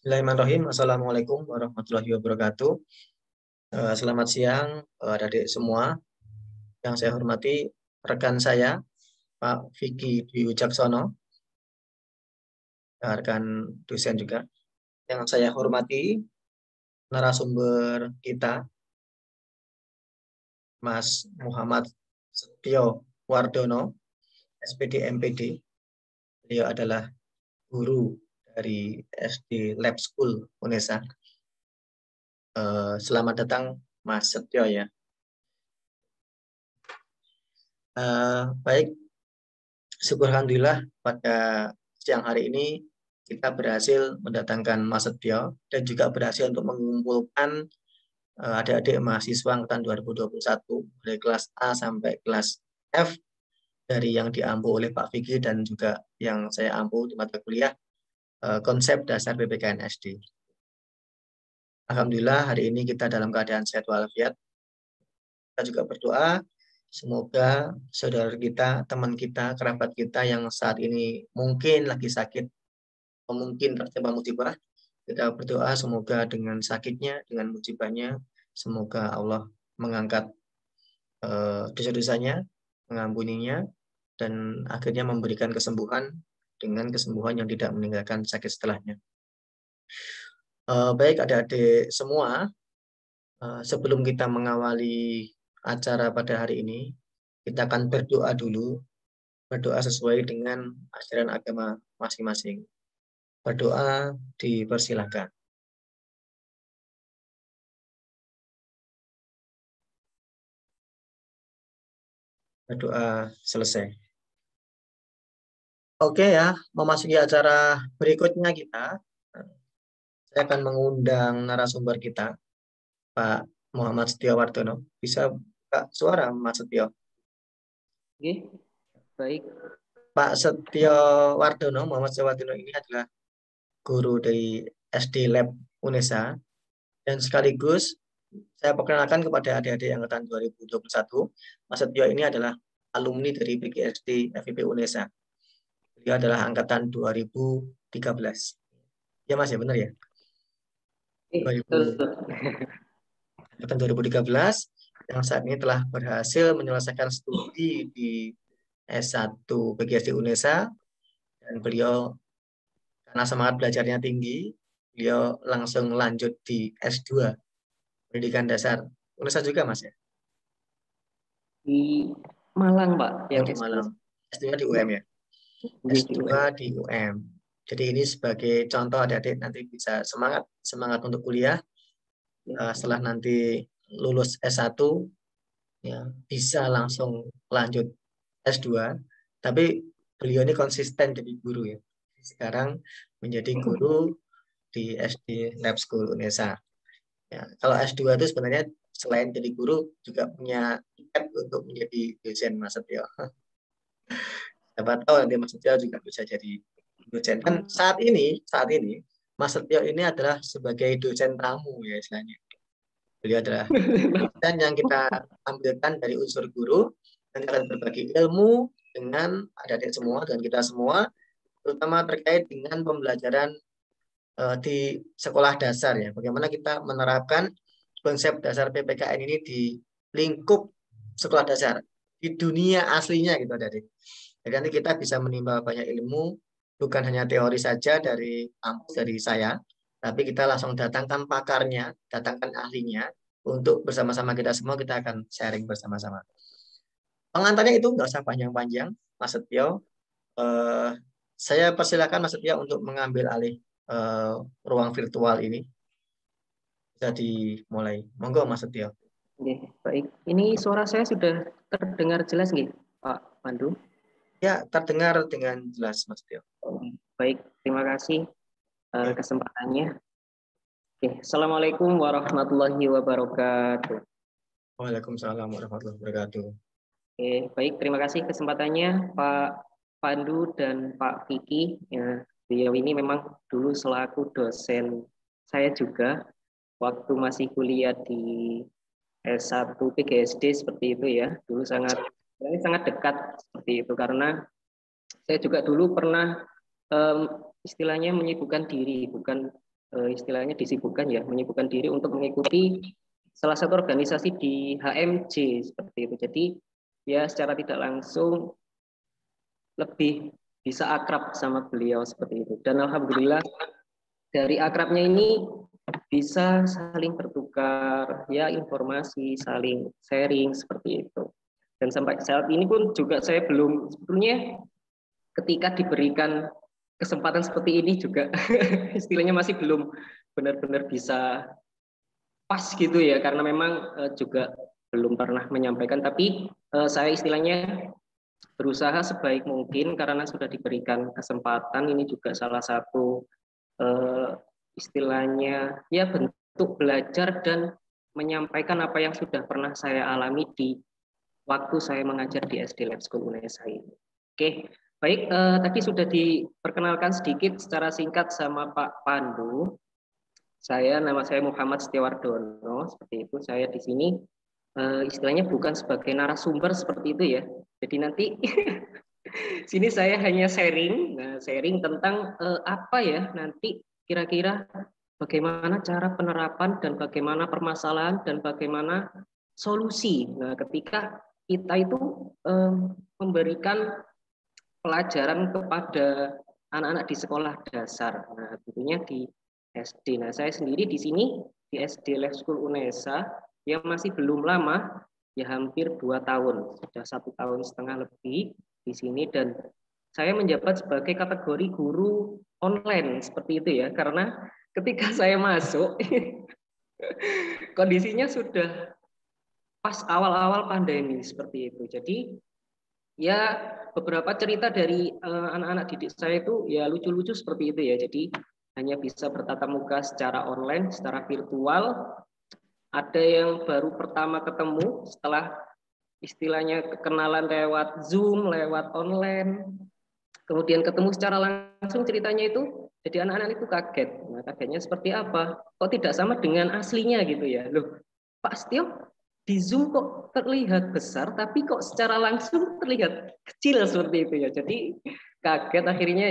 Bismillahirrahmanirrahim. Assalamualaikum warahmatullahi wabarakatuh. Selamat siang, adik-adik semua. Yang saya hormati rekan saya, Pak Vicky Dwi Wijaksono, rekan dosen juga. Yang saya hormati narasumber kita, Mas Muhammad Setio Wardono, SPD MPD. Beliau adalah guru dari SD Lab School UNESA. Selamat datang, Mas Setio ya. Baik, syukur alhamdulillah pada siang hari ini kita berhasil mendatangkan Mas Setio dan juga berhasil untuk mengumpulkan adik-adik mahasiswa angkatan 2021 dari kelas A sampai kelas F dari yang diampu oleh Pak Vicky dan juga yang saya ampu di mata kuliah konsep dasar PPKN SD. Alhamdulillah hari ini kita dalam keadaan sehat walafiat. Kita juga berdoa semoga saudara kita, teman kita, kerabat kita yang saat ini mungkin lagi sakit, mungkin tertimpa musibah, kita berdoa semoga dengan sakitnya, dengan musibahnya, semoga Allah mengangkat dosa-dosanya, mengampuninya, dan akhirnya memberikan kesembuhan dengan kesembuhan yang tidak meninggalkan sakit setelahnya. Baik adik-adik semua, sebelum kita mengawali acara pada hari ini, kita akan berdoa dulu, berdoa sesuai dengan ajaran agama masing-masing. Berdoa dipersilahkan. Berdoa selesai. Oke ya, memasuki acara berikutnya kita, saya akan mengundang narasumber kita, Pak Muhammad Setio Wardono. Bisa buka suara, Mas Setio? Oke, baik. Pak Setio Wardono, Muhammad Setio Wardono ini adalah guru dari SD Lab UNESA, dan sekaligus saya perkenalkan kepada adik-adik yang angkatan 2021, Mas Setio ini adalah alumni dari PGSD FIP UNESA. Beliau adalah angkatan 2013. Ya Mas, ya benar ya? 2000, angkatan 2013 yang saat ini telah berhasil menyelesaikan studi di S1 PGSD UNESA, dan beliau karena semangat belajarnya tinggi, beliau langsung lanjut di S2 Pendidikan Dasar UNESA juga Mas ya? Di Malang, Pak, Oh yang di S2. Malang. S2 di UM ya? Di S2 di UM. Jadi ini sebagai contoh adik-adik nanti bisa semangat untuk kuliah. Setelah nanti lulus S1 ya bisa langsung lanjut S2. Tapi beliau ini konsisten jadi guru ya. Sekarang menjadi guru di SD Lab School UNESA. Ya, kalau S2 itu sebenarnya selain jadi guru juga punya tiket untuk menjadi dosen Mas Setio. Siapa tahu nanti Mas Setio juga bisa jadi dosen. Kan saat ini Mas Setio ini adalah sebagai dosen tamu ya istilahnya. Beliau adalah dosen yang kita ambilkan dari unsur guru dan akan berbagi ilmu dengan adik-adik semua dan kita semua, terutama terkait dengan pembelajaran di sekolah dasar ya. Bagaimana kita menerapkan konsep dasar PPKN ini di lingkup sekolah dasar di dunia aslinya gitu adik-adik. Jadi nanti kita bisa menimba banyak ilmu, bukan hanya teori saja dari kampus dari saya, tapi kita langsung datangkan pakarnya, datangkan ahlinya, untuk bersama-sama kita semua kita akan sharing bersama-sama. Pengantarnya itu nggak usah panjang-panjang, Mas Setio. Eh, saya persilakan Mas Setio untuk mengambil alih ruang virtual ini. Bisa dimulai. Monggo Mas Setio. Oke, baik. Ini suara saya sudah terdengar jelas nggih, Pak Pandu? Ya, terdengar dengan jelas Mas Setio. Baik, terima kasih Ya. kesempatannya. Oke, Assalamualaikum warahmatullahi wabarakatuh. Waalaikumsalam warahmatullahi wabarakatuh. Oke, baik. Terima kasih kesempatannya, Pak Pandu dan Pak Kiki. Ya, beliau ini memang dulu selaku dosen saya juga waktu masih kuliah di S1 PGSD seperti itu ya. Dulu sangat dekat seperti itu karena saya juga dulu pernah istilahnya menyibukkan diri, bukan istilahnya disibukkan ya, menyibukkan diri untuk mengikuti salah satu organisasi di HMJ seperti itu. Jadi ya secara tidak langsung lebih bisa akrab sama beliau seperti itu. Dan alhamdulillah dari akrabnya ini bisa saling bertukar ya informasi, saling sharing seperti itu. Dan sampai saat ini pun juga saya belum sebetulnya ketika diberikan kesempatan seperti ini juga istilahnya masih belum benar-benar bisa pas gitu ya, karena memang juga belum pernah menyampaikan, tapi saya istilahnya berusaha sebaik mungkin karena sudah diberikan kesempatan. Ini juga salah satu istilahnya ya bentuk belajar dan menyampaikan apa yang sudah pernah saya alami di waktu saya mengajar di SD Lab School UNESA ini. Oke, baik, tadi sudah diperkenalkan sedikit secara singkat sama Pak Pandu. Nama saya Muhammad Setiawardono, seperti itu. Saya di sini istilahnya bukan sebagai narasumber seperti itu ya. Jadi nanti sini saya hanya sharing tentang apa ya nanti kira-kira bagaimana cara penerapan dan bagaimana permasalahan dan bagaimana solusi. Nah, ketika kita itu memberikan pelajaran kepada anak-anak di sekolah dasar. Nah, tentunya di SD. Nah, saya sendiri di sini di SD Lab School UNESA yang masih belum lama, ya hampir 2 tahun, sudah 1,5 tahun lebih di sini, dan saya menjabat sebagai kategori guru online seperti itu ya, karena ketika saya masuk kondisinya sudah pas awal-awal pandemi seperti itu. Jadi ya beberapa cerita dari anak-anak didik saya itu ya lucu-lucu seperti itu ya. Jadi hanya bisa bertatap muka secara online, secara virtual. Ada yang baru pertama ketemu setelah istilahnya kenalan lewat Zoom, lewat online. Kemudian ketemu secara langsung, ceritanya itu jadi anak-anak itu kaget. Nah, kagetnya seperti apa? Kok tidak sama dengan aslinya gitu ya? Loh, Pak Setio di Zoom kok terlihat besar, tapi kok secara langsung terlihat kecil seperti itu ya. Jadi kaget, akhirnya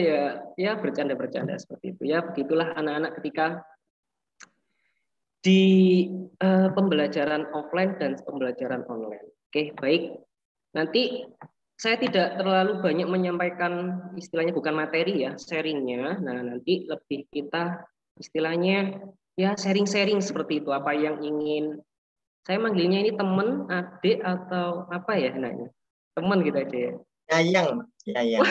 ya bercanda-bercanda seperti itu ya. Begitulah anak-anak ketika di pembelajaran offline dan pembelajaran online. Oke, baik. Nanti saya tidak terlalu banyak menyampaikan istilahnya bukan materi ya, sharingnya. Nah, nanti lebih kita istilahnya ya sharing-sharing seperti itu. Apa yang ingin saya manggilnya ini teman, adik atau apa ya? Nah, teman gitu aja ya. Yayang, Yayang.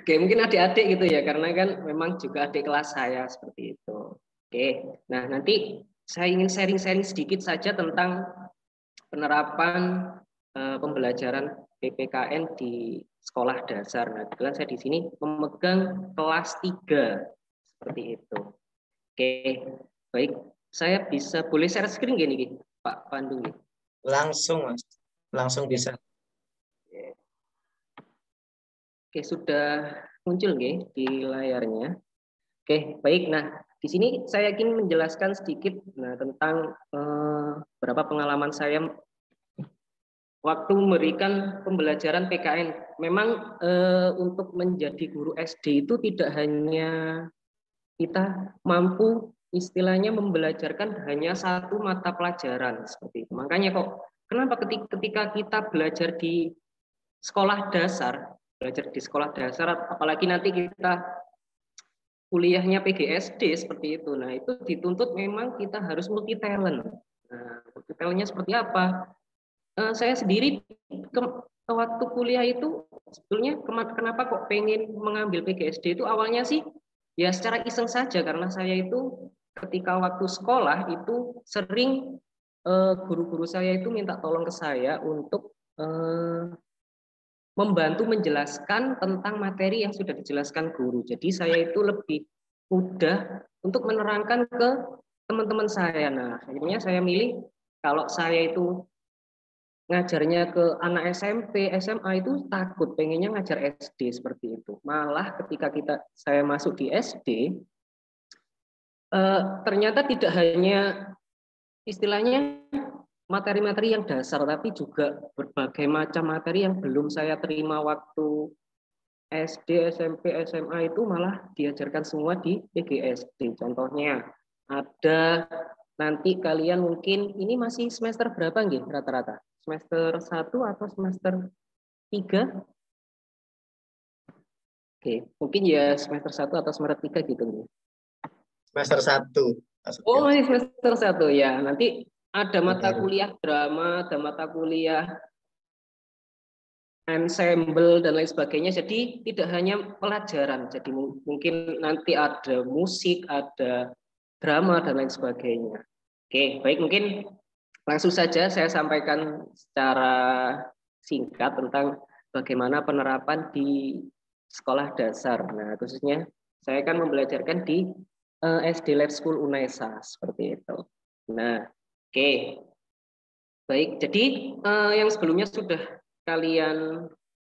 Oke, mungkin adik-adik gitu ya, karena kan memang juga adik kelas saya seperti itu. Oke, nah nanti saya ingin sharing-sharing sedikit saja tentang penerapan pembelajaran PPKN di sekolah dasar. Nah, kebetulan saya di sini memegang kelas 3 seperti itu. Oke, baik. Saya bisa boleh share screen gini, Pak Pandu? Langsung, Mas. Langsung bisa. Oke, sudah muncul nggih di layarnya. Oke, baik. Nah, di sini saya ingin menjelaskan sedikit tentang beberapa pengalaman saya waktu memberikan pembelajaran PKN. Memang untuk menjadi guru SD itu tidak hanya kita mampu istilahnya membelajarkan hanya satu mata pelajaran seperti itu. Makanya kok kenapa ketika kita belajar di sekolah dasar, apalagi nanti kita kuliahnya PGSD seperti itu. Nah, itu dituntut memang kita harus multi talent. Nah, multi talentnya seperti apa? Saya sendiri waktu kuliah itu sebetulnya kenapa kok pengen mengambil PGSD itu awalnya sih ya secara iseng saja, karena saya itu ketika waktu sekolah itu sering guru-guru saya itu minta tolong ke saya untuk membantu menjelaskan tentang materi yang sudah dijelaskan guru. Jadi saya itu lebih mudah untuk menerangkan ke teman-teman saya. Nah, akhirnya saya milih kalau saya itu ngajarnya ke anak SMP, SMA itu takut, pengennya ngajar SD seperti itu. Malah ketika saya masuk di SD, ternyata tidak hanya istilahnya materi-materi yang dasar, tapi juga berbagai macam materi yang belum saya terima waktu SD, SMP, SMA itu malah diajarkan semua di PGSD. Contohnya ada nanti kalian mungkin ini masih semester berapa nggih rata-rata? Semester 1 atau semester 3? Oke, mungkin ya semester 1 atau semester 3 gitu nih. Semester 1. Oh, masih semester 1 ya. Nanti ada mata Baru. kuliah drama, ada mata kuliah ensemble dan lain sebagainya. Jadi tidak hanya pelajaran. Jadi mungkin nanti ada musik, ada drama dan lain sebagainya. Oke, baik, mungkin langsung saja saya sampaikan secara singkat tentang bagaimana penerapan di sekolah dasar. Nah, khususnya saya akan membelajarkan di SD Lab School UNESA seperti itu. Nah, oke. Baik, jadi yang sebelumnya sudah kalian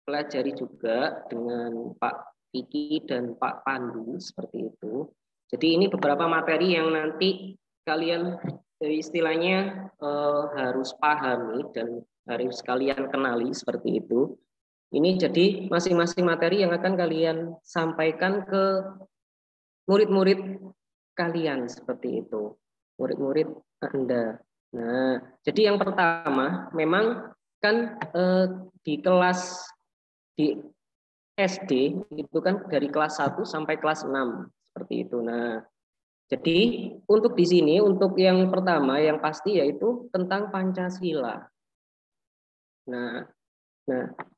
pelajari juga dengan Pak Kiki dan Pak Pandu seperti itu. Jadi ini beberapa materi yang nanti kalian istilahnya harus pahami dan harus kalian kenali seperti itu. Ini jadi masing-masing materi yang akan kalian sampaikan ke murid-murid kalian seperti itu. Murid-murid Anda. Nah, jadi yang pertama memang kan di kelas di SD itu kan dari kelas 1 sampai kelas 6 seperti itu. Nah, jadi untuk di sini untuk yang pertama yang pasti yaitu tentang Pancasila. Nah,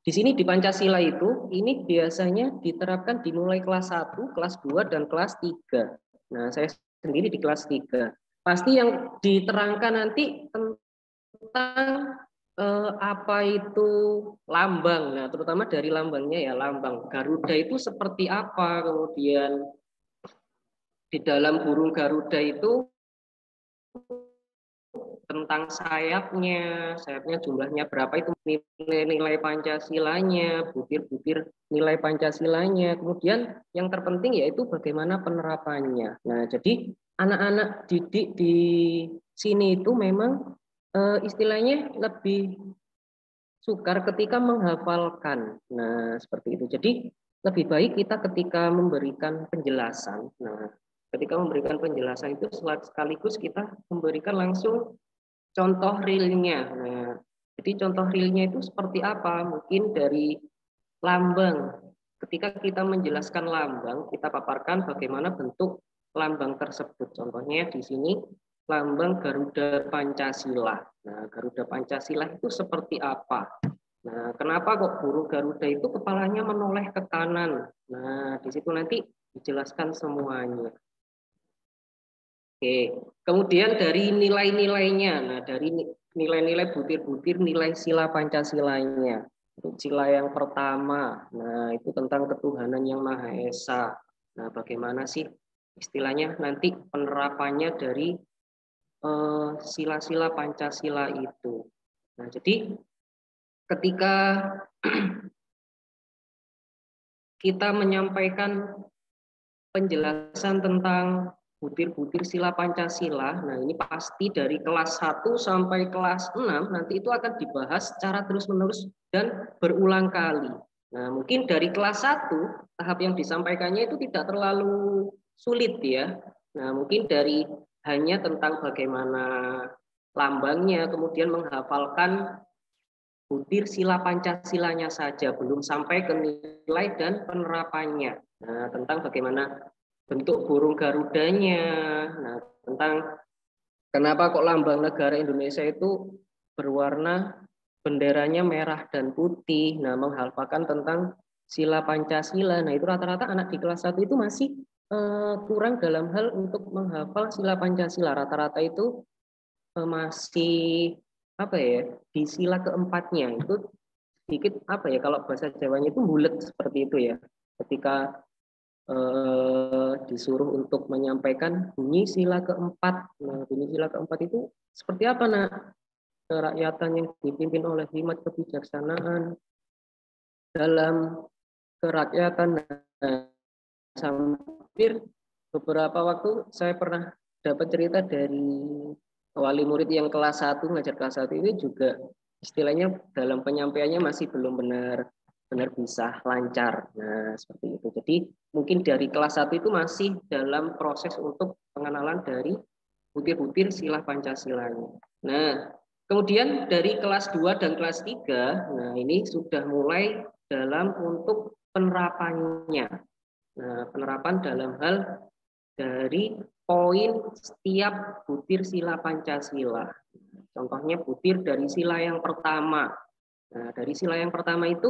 di sini di Pancasila itu ini biasanya diterapkan dimulai kelas 1, kelas 2 dan kelas 3. Nah, saya sendiri di kelas 3. Pasti yang diterangkan nanti tentang apa itu lambang. Nah, terutama dari lambangnya ya, lambang Garuda itu seperti apa, kemudian di dalam burung Garuda itu tentang sayapnya jumlahnya berapa, itu nilai-nilai Pancasilanya, butir-butir nilai Pancasilanya. Kemudian yang terpenting yaitu bagaimana penerapannya. Nah, jadi anak-anak didik di sini itu memang istilahnya lebih sukar ketika menghafalkan. Nah, seperti itu. Jadi lebih baik kita ketika memberikan penjelasan. Nah, ketika memberikan penjelasan itu sekaligus kita memberikan langsung contoh realnya. Nah, jadi contoh realnya itu seperti apa? Mungkin dari lambang. Ketika kita menjelaskan lambang, kita paparkan bagaimana bentuk lambang tersebut. Contohnya di sini lambang Garuda Pancasila. Nah, Garuda Pancasila itu seperti apa? Nah, kenapa kok burung Garuda itu kepalanya menoleh ke kanan? Nah, di situ nanti dijelaskan semuanya. Oke, kemudian dari nilai-nilainya, nah dari nilai-nilai butir-butir nilai sila Pancasilanya. Untuk sila yang pertama, nah itu tentang ketuhanan yang Maha Esa. Nah, bagaimana sih istilahnya nanti penerapannya dari sila-sila Pancasila itu. Nah, jadi ketika kita menyampaikan penjelasan tentang butir-butir sila Pancasila. Nah, ini pasti dari kelas 1 sampai kelas 6 nanti itu akan dibahas secara terus-menerus dan berulang kali. Nah, mungkin dari kelas 1 tahap yang disampaikannya itu tidak terlalu sulit ya. Nah, mungkin dari hanya tentang bagaimana lambangnya, kemudian menghafalkan butir sila Pancasilanya saja, belum sampai ke nilai dan penerapannya. Nah, tentang bagaimana bentuk burung Garudanya, nah, tentang kenapa kok lambang negara Indonesia itu berwarna benderanya merah dan putih. Nah, menghafalkan tentang sila Pancasila. Nah, itu rata-rata anak di kelas 1 itu masih kurang dalam hal untuk menghafal sila Pancasila. Rata-rata itu masih apa ya, di sila keempatnya itu sedikit apa ya, kalau bahasa Jawanya itu bulat seperti itu ya. Ketika disuruh untuk menyampaikan bunyi sila keempat. Nah, bunyi sila keempat itu seperti apa, nak? Kerakyatan yang dipimpin oleh hikmat kebijaksanaan dalam kerakyatan. Nah, hampir beberapa waktu saya pernah dapat cerita dari wali murid yang kelas 1, ngajar kelas 1 ini juga istilahnya dalam penyampaiannya masih belum benar. benar bisa lancar. Nah, seperti itu. Jadi mungkin dari kelas 1 itu masih dalam proses untuk pengenalan dari butir-butir sila Pancasilanya. Nah, kemudian dari kelas 2 dan kelas 3, nah ini sudah mulai dalam untuk penerapannya. Nah, penerapan dalam hal dari poin setiap butir sila Pancasila. Contohnya butir dari sila yang pertama. Nah, dari sila yang pertama itu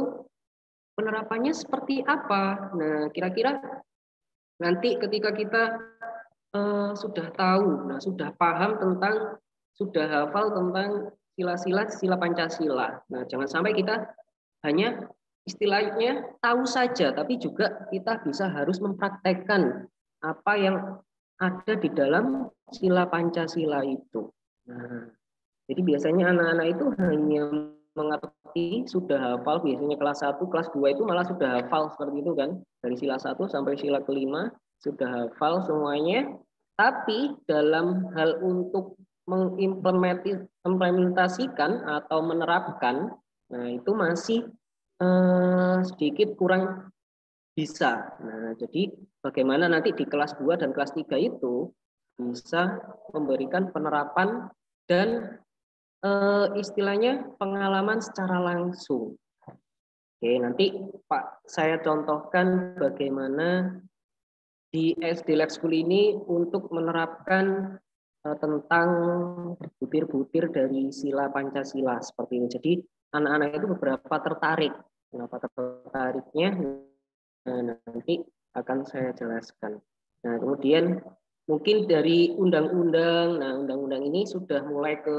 penerapannya seperti apa? Nah, kira-kira nanti ketika kita sudah tahu, nah sudah paham tentang, sudah hafal tentang sila-sila sila Pancasila. Nah, jangan sampai kita hanya istilahnya tahu saja, tapi juga kita bisa harus mempraktekkan apa yang ada di dalam sila Pancasila itu. Nah, jadi biasanya anak-anak itu hanya mengerti, sudah hafal, biasanya kelas 1, kelas 2 itu malah sudah hafal seperti itu kan. Dari sila 1 sampai sila kelima sudah hafal semuanya, tapi dalam hal untuk mengimplementasikan atau menerapkan, nah itu masih sedikit kurang bisa. Nah, jadi bagaimana nanti di kelas 2 dan kelas 3 itu bisa memberikan penerapan dan istilahnya pengalaman secara langsung. Oke, nanti Pak saya contohkan bagaimana di SD Lab School ini untuk menerapkan tentang butir-butir dari sila Pancasila seperti ini. Jadi anak-anak itu beberapa tertarik. Kenapa tertariknya? Nah, nanti akan saya jelaskan. Nah, kemudian mungkin dari undang-undang. Nah, undang-undang ini sudah mulai ke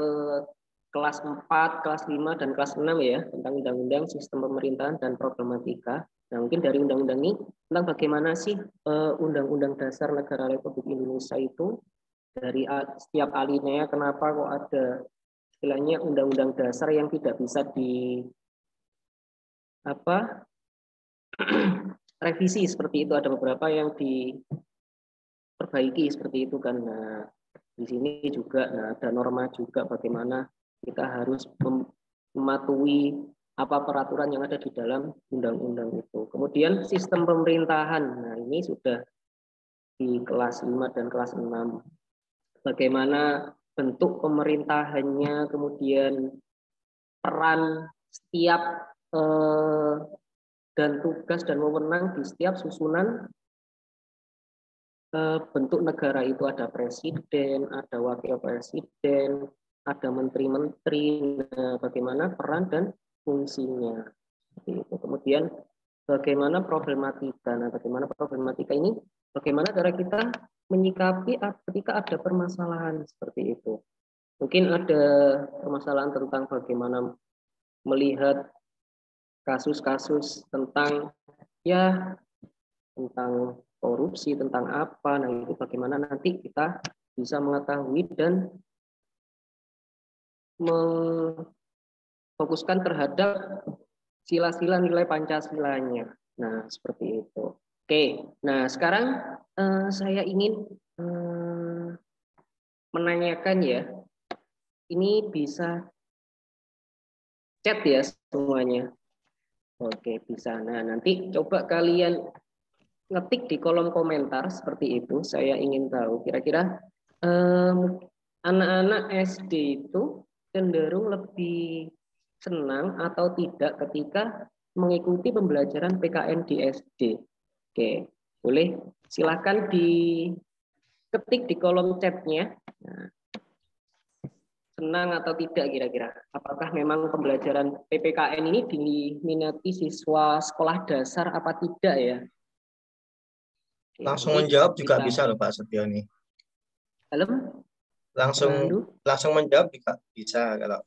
kelas 4, kelas 5, dan kelas 6 ya, tentang undang-undang sistem pemerintahan dan problematika. Nah, mungkin dari undang-undang ini tentang bagaimana sih Undang-Undang Dasar Negara Republik Indonesia itu, dari setiap alinea kenapa kok ada istilahnya Undang-Undang Dasar yang tidak bisa di revisi seperti itu, ada beberapa yang diperbaiki seperti itu kan. Nah, di sini juga ada norma juga bagaimana kita harus mematuhi apa peraturan yang ada di dalam undang-undang itu. Kemudian sistem pemerintahan. Nah, ini sudah di kelas 5 dan kelas 6. Bagaimana bentuk pemerintahannya, kemudian peran setiap dan tugas dan wewenang di setiap susunan bentuk negara itu, ada presiden, ada wakil presiden, ada menteri-menteri, bagaimana peran dan fungsinya. Kemudian bagaimana problematika. Nah, bagaimana problematika ini, bagaimana cara kita menyikapi ketika ada permasalahan seperti itu. Mungkin ada permasalahan tentang bagaimana melihat kasus-kasus tentang tentang korupsi, tentang apa. Nah, itu bagaimana nanti kita bisa mengetahui dan memfokuskan terhadap sila-sila nilai Pancasilanya. Nah, seperti itu. Oke, nah sekarang saya ingin menanyakan ya, ini bisa chat ya semuanya. Oke, bisa. Nah, nanti coba kalian ngetik di kolom komentar seperti itu. Saya ingin tahu kira-kira anak-anak SD itu cenderung lebih senang atau tidak ketika mengikuti pembelajaran PKN di SD. Oke, boleh silakan diketik di kolom chatnya. Nah, senang atau tidak kira-kira? Apakah memang pembelajaran PPKN ini diminati siswa sekolah dasar apa tidak ya? Oke, Langsung menjawab juga bisa loh Pak Setio ini. Halo? Langsung menjawab juga bisa kalau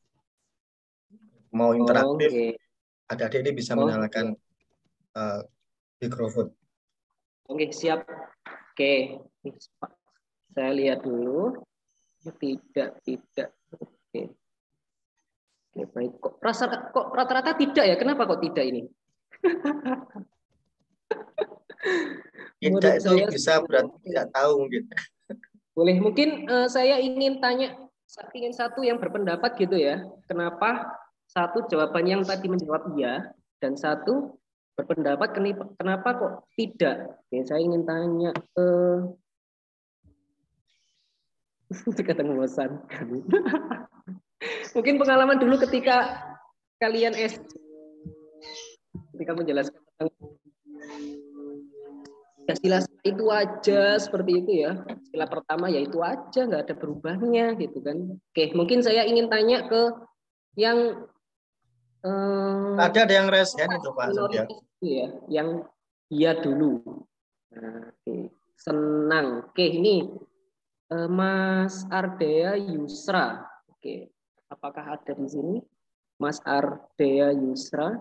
mau interaktif. Adik-adik ini bisa menyalakan mikrofon. Oke, siap. Oke, saya lihat dulu. Tidak. Oke, baik. Kok rata-rata tidak ya? Kenapa kok tidak ini? Tidak itu bisa berarti tidak tahu mungkin. Boleh, mungkin saya ingin satu yang berpendapat gitu ya. Kenapa satu jawaban yang tadi menjawab iya dan satu berpendapat kenapa kok tidak? Oke, saya ingin tanya ke kadang membosankan. Mungkin pengalaman dulu ketika kalian ketika menjelaskan tentang Pancasila itu aja seperti itu ya. Sila pertama ya itu aja, nggak ada berubahnya gitu kan. Oke, mungkin saya ingin tanya ke yang Ada yang raise hand itu Pak Surya. minoritas itu ya, yang dia dulu. Nah, oke. Senang. Oke, ini Mas Ardea Yusra. Oke, apakah ada di sini? Mas Ardea Yusra.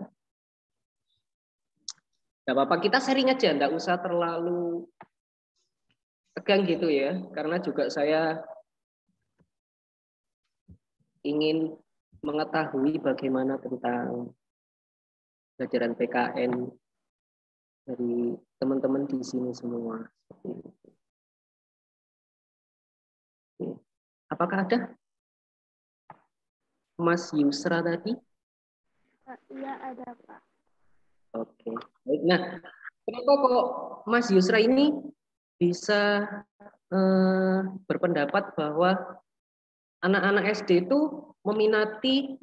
Gak apa-apa, kita sharing aja, nggak usah terlalu tegang gitu ya, karena juga saya ingin mengetahui bagaimana tentang pelajaran PKN dari teman-teman di sini semua. Oke. Apakah ada Mas Yusra tadi? Iya ada Pak. Oke, baik. Nah, kenapa kok Mas Yusra ini bisa berpendapat bahwa anak-anak SD itu meminati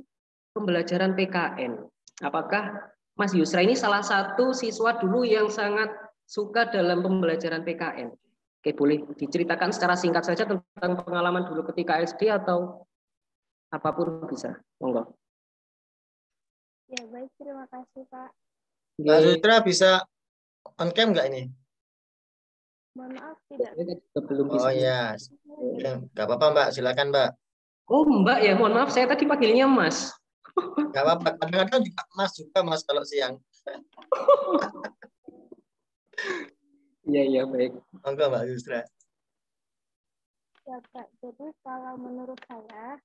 pembelajaran PKN? Apakah Mas Yusra ini salah satu siswa dulu yang sangat suka dalam pembelajaran PKN? Oke, boleh diceritakan secara singkat saja tentang pengalaman dulu ketika SD atau apapun bisa. Monggo. Ya baik, terima kasih Pak. Pak Sutra bisa on cam nggak ini? Mohon maaf tidak. Belum Oh bisa. ya, nggak apa-apa Mbak, silakan Mbak. Oh Mbak ya, mohon maaf saya tadi panggilnya Mas. Nggak apa-apa, kadang-kadang juga Mas kalau siang. Iya baik. Enggak Mbak Yusra. Ya Pak, jadi kalau menurut saya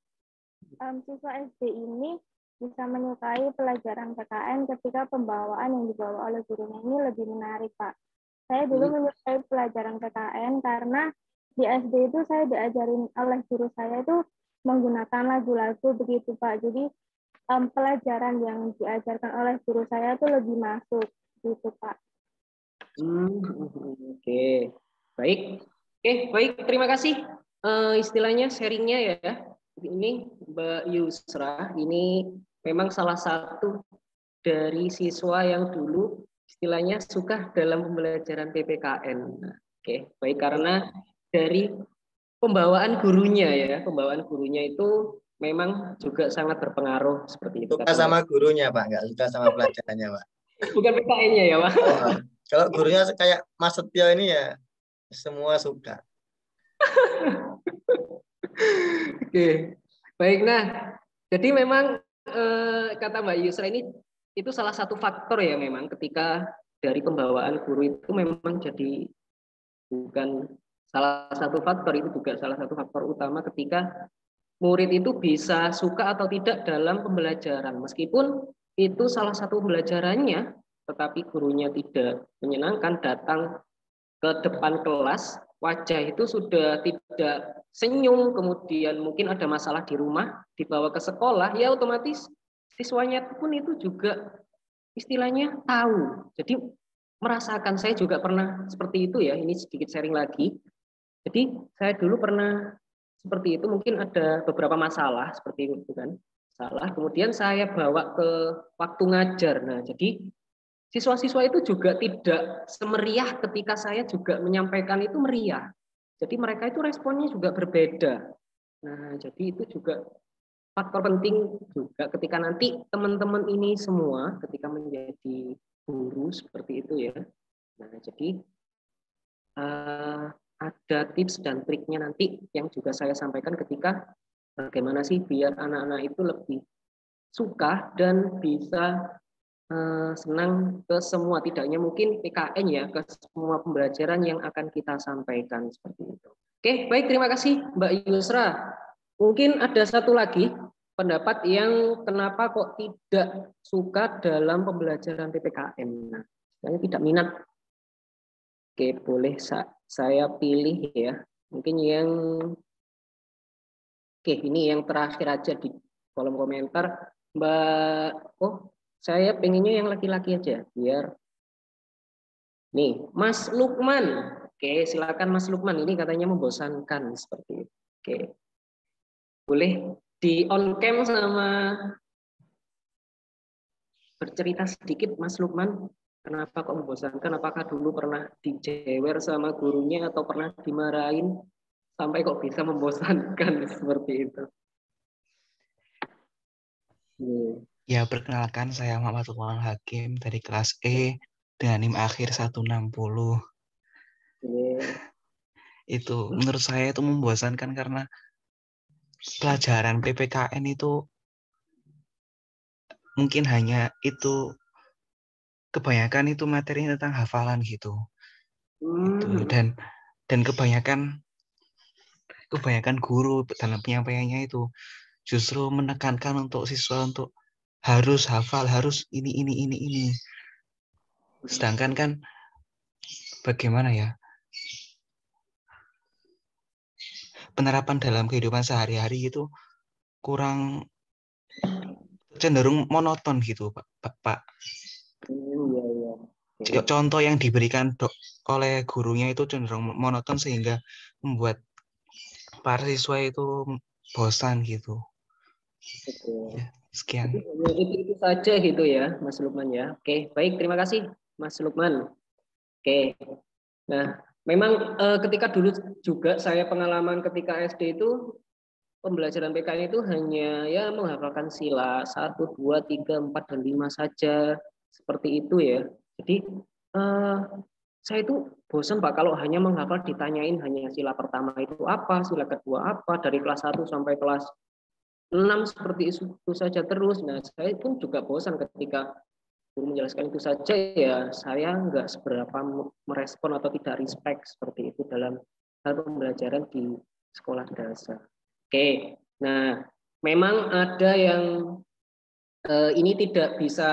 siswa SD ini bisa menyukai pelajaran PKN ketika pembawaan yang dibawa oleh gurunya ini lebih menarik Pak. Saya dulu menyukai pelajaran PKN karena di SD itu saya diajarin oleh guru saya itu menggunakan lagu-lagu begitu Pak. Jadi pelajaran yang diajarkan oleh guru saya itu lebih masuk gitu Pak. Oke, baik. Oke, baik. Terima kasih. Istilahnya sharingnya ya. Ini Mbak Yusra, ini memang salah satu dari siswa yang dulu istilahnya suka dalam pembelajaran PPKN. Oke, baik, karena dari pembawaan gurunya ya, pembawaan gurunya itu memang juga sangat berpengaruh seperti itu. Suka sama gurunya Pak, nggak suka sama pelajarannya Pak. Bukan PKN-nya ya Pak. Oh, kalau gurunya kayak Mas Setio ini ya semua suka. Oke, baik. Nah, jadi memang kata Mbak Yusra ini itu salah satu faktor ya memang ketika dari pembawaan guru itu memang jadi bukan salah satu faktor, itu juga salah satu faktor utama ketika murid itu bisa suka atau tidak dalam pembelajaran. Meskipun itu salah satu pembelajarannya, tetapi gurunya tidak menyenangkan, datang ke depan kelas, wajah itu sudah tidak senyum, kemudian mungkin ada masalah di rumah, dibawa ke sekolah, ya otomatis siswanya pun itu juga istilahnya tahu. Jadi merasakan, saya juga pernah seperti itu ya, ini sedikit sharing lagi. Jadi saya dulu pernah seperti itu, mungkin ada beberapa masalah seperti itu kan, salah. Kemudian saya bawa ke waktu ngajar. Nah, jadi siswa-siswa itu juga tidak semeriah ketika saya juga menyampaikan itu meriah. Jadi mereka itu responnya juga berbeda. Nah, jadi itu juga faktor penting juga ketika nanti teman-teman ini semua ketika menjadi guru seperti itu ya. Nah, jadi ada tips dan triknya nanti yang juga saya sampaikan ketika bagaimana sih biar anak-anak itu lebih suka dan bisa senang ke semua, tidak hanya mungkin PKN ya, ke semua pembelajaran yang akan kita sampaikan seperti itu. Oke, baik, terima kasih Mbak Yusra. Mungkin ada satu lagi pendapat yang kenapa kok tidak suka dalam pembelajaran PPKN. Nah, saya tidak minat. Oke, boleh saya pilih ya. Mungkin yang ini yang terakhir aja di kolom komentar, Mbak. Oh, Saya pengennya yang laki-laki aja, biar nih Mas Lukman. Oke, silakan Mas Lukman. Ini katanya membosankan seperti itu. Oke, boleh di on cam sama bercerita sedikit Mas Lukman. Kenapa kok membosankan? Apakah dulu pernah dijewer sama gurunya atau pernah dimarahin sampai kok bisa membosankan seperti itu? Ya, perkenalkan saya Muhammad Lukman Hakim dari kelas E dengan NIM akhir 160. Itu menurut saya itu membosankan karena pelajaran PPKN itu mungkin hanya itu kebanyakan itu materinya tentang hafalan gitu. Itu dan kebanyakan guru dalam penyampaiannya itu justru menekankan untuk siswa untuk harus hafal, harus ini. Sedangkan kan bagaimana ya? Penerapan dalam kehidupan sehari-hari itu kurang cenderung monoton gitu, Pak. Contoh yang diberikan oleh gurunya itu cenderung monoton sehingga membuat para siswa itu bosan gitu. Ya, sekian. Itu saja gitu ya, Mas Lukman ya. Oke, baik, terima kasih Mas Lukman. Oke, nah memang ketika dulu juga saya pengalaman ketika SD itu pembelajaran PKN itu hanya ya menghafalkan sila 1, 2, 3, 4, dan 5 saja seperti itu ya. Jadi saya itu bosan Pak kalau hanya menghafal ditanyain hanya sila pertama itu apa, sila kedua apa, dari kelas 1 sampai kelas 6 seperti itu saja terus. Nah, saya pun juga bosan ketika guru menjelaskan itu saja ya saya nggak seberapa merespon atau tidak respect seperti itu dalam hal pembelajaran di sekolah dasar. Oke, nah memang ada yang ini tidak bisa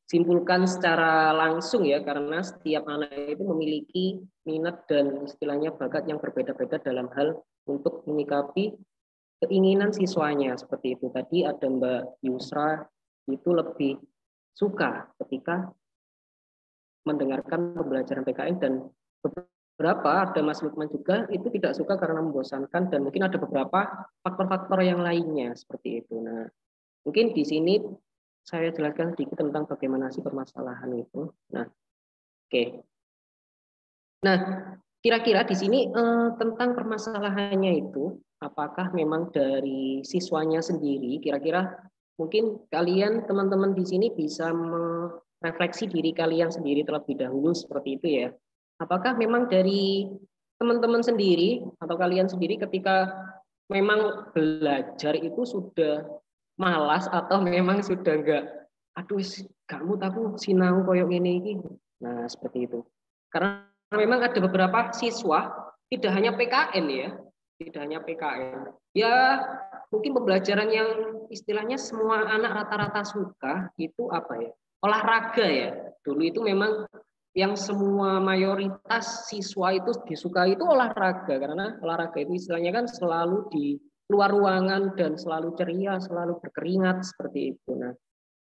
disimpulkan secara langsung ya karena setiap anak itu memiliki minat dan istilahnya bakat yang berbeda-beda dalam hal untuk menyikapi keinginan siswanya seperti itu. Tadi ada Mbak Yusra itu lebih suka ketika mendengarkan pembelajaran PKN dan beberapa ada Mas Lukman juga itu tidak suka karena membosankan dan mungkin ada beberapa faktor-faktor yang lainnya seperti itu. Nah, mungkin di sini saya jelaskan sedikit tentang bagaimana sih permasalahan itu. Nah, oke. Nah, kira-kira di sini tentang permasalahannya itu apakah memang dari siswanya sendiri, kira-kira mungkin kalian teman-teman di sini bisa merefleksi diri kalian sendiri terlebih dahulu seperti itu ya. Apakah memang dari teman-teman sendiri atau kalian sendiri ketika memang belajar itu sudah malas atau memang sudah enggak, aduh kamu tahu sinau koyok ini. Nah, seperti itu. Karena memang ada beberapa siswa tidak hanya PKN ya, tidak hanya PKN. Ya mungkin pembelajaran yang istilahnya semua anak rata-rata suka itu apa ya? Olahraga ya. Dulu itu memang yang semua mayoritas siswa itu disukai itu olahraga karena olahraga itu istilahnya kan selalu di luar ruangan dan selalu ceria, selalu berkeringat seperti itu. Nah,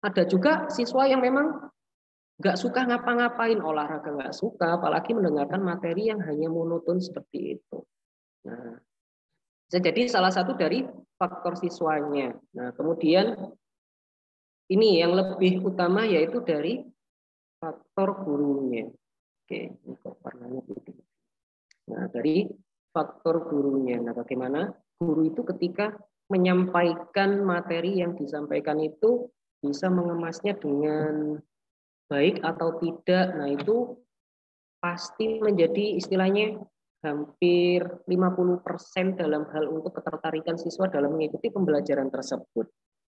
ada juga siswa yang memang nggak suka ngapa-ngapain, olahraga nggak suka, apalagi mendengarkan materi yang hanya monoton seperti itu. Nah, bisa jadi salah satu dari faktor siswanya. Nah, kemudian ini yang lebih utama yaitu dari faktor gurunya. Oke, ini kok warnanya putih. Nah, dari faktor gurunya. Nah, bagaimana guru itu ketika menyampaikan materi yang disampaikan itu bisa mengemasnya dengan baik atau tidak. Nah, itu pasti menjadi istilahnya hampir 50% dalam hal untuk ketertarikan siswa dalam mengikuti pembelajaran tersebut.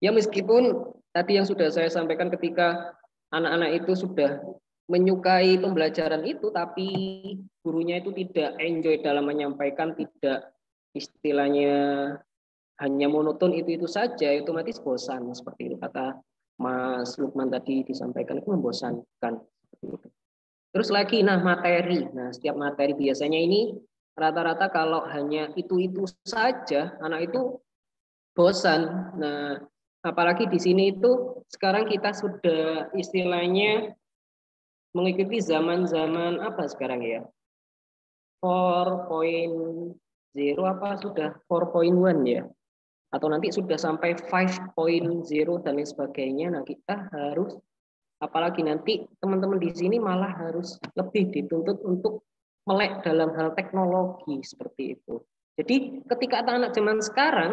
Ya meskipun tadi yang sudah saya sampaikan ketika anak-anak itu sudah menyukai pembelajaran itu, tapi gurunya itu tidak enjoy dalam menyampaikan, tidak istilahnya hanya monoton itu saja, otomatis bosan seperti itu kata Mas Lukman tadi disampaikan itu membosankan. Terus lagi, nah materi. Nah setiap materi biasanya ini rata-rata kalau hanya itu saja, anak itu bosan. Nah Apalagi di sini itu sekarang kita sudah istilahnya mengikuti zaman-zaman apa sekarang ya? 4.0 apa sudah 4.1 ya? Atau nanti sudah sampai 5.0 dan lain sebagainya. Nah, kita harus apalagi nanti teman-teman di sini malah harus lebih dituntut untuk melek dalam hal teknologi seperti itu. Jadi ketika anak-anak zaman sekarang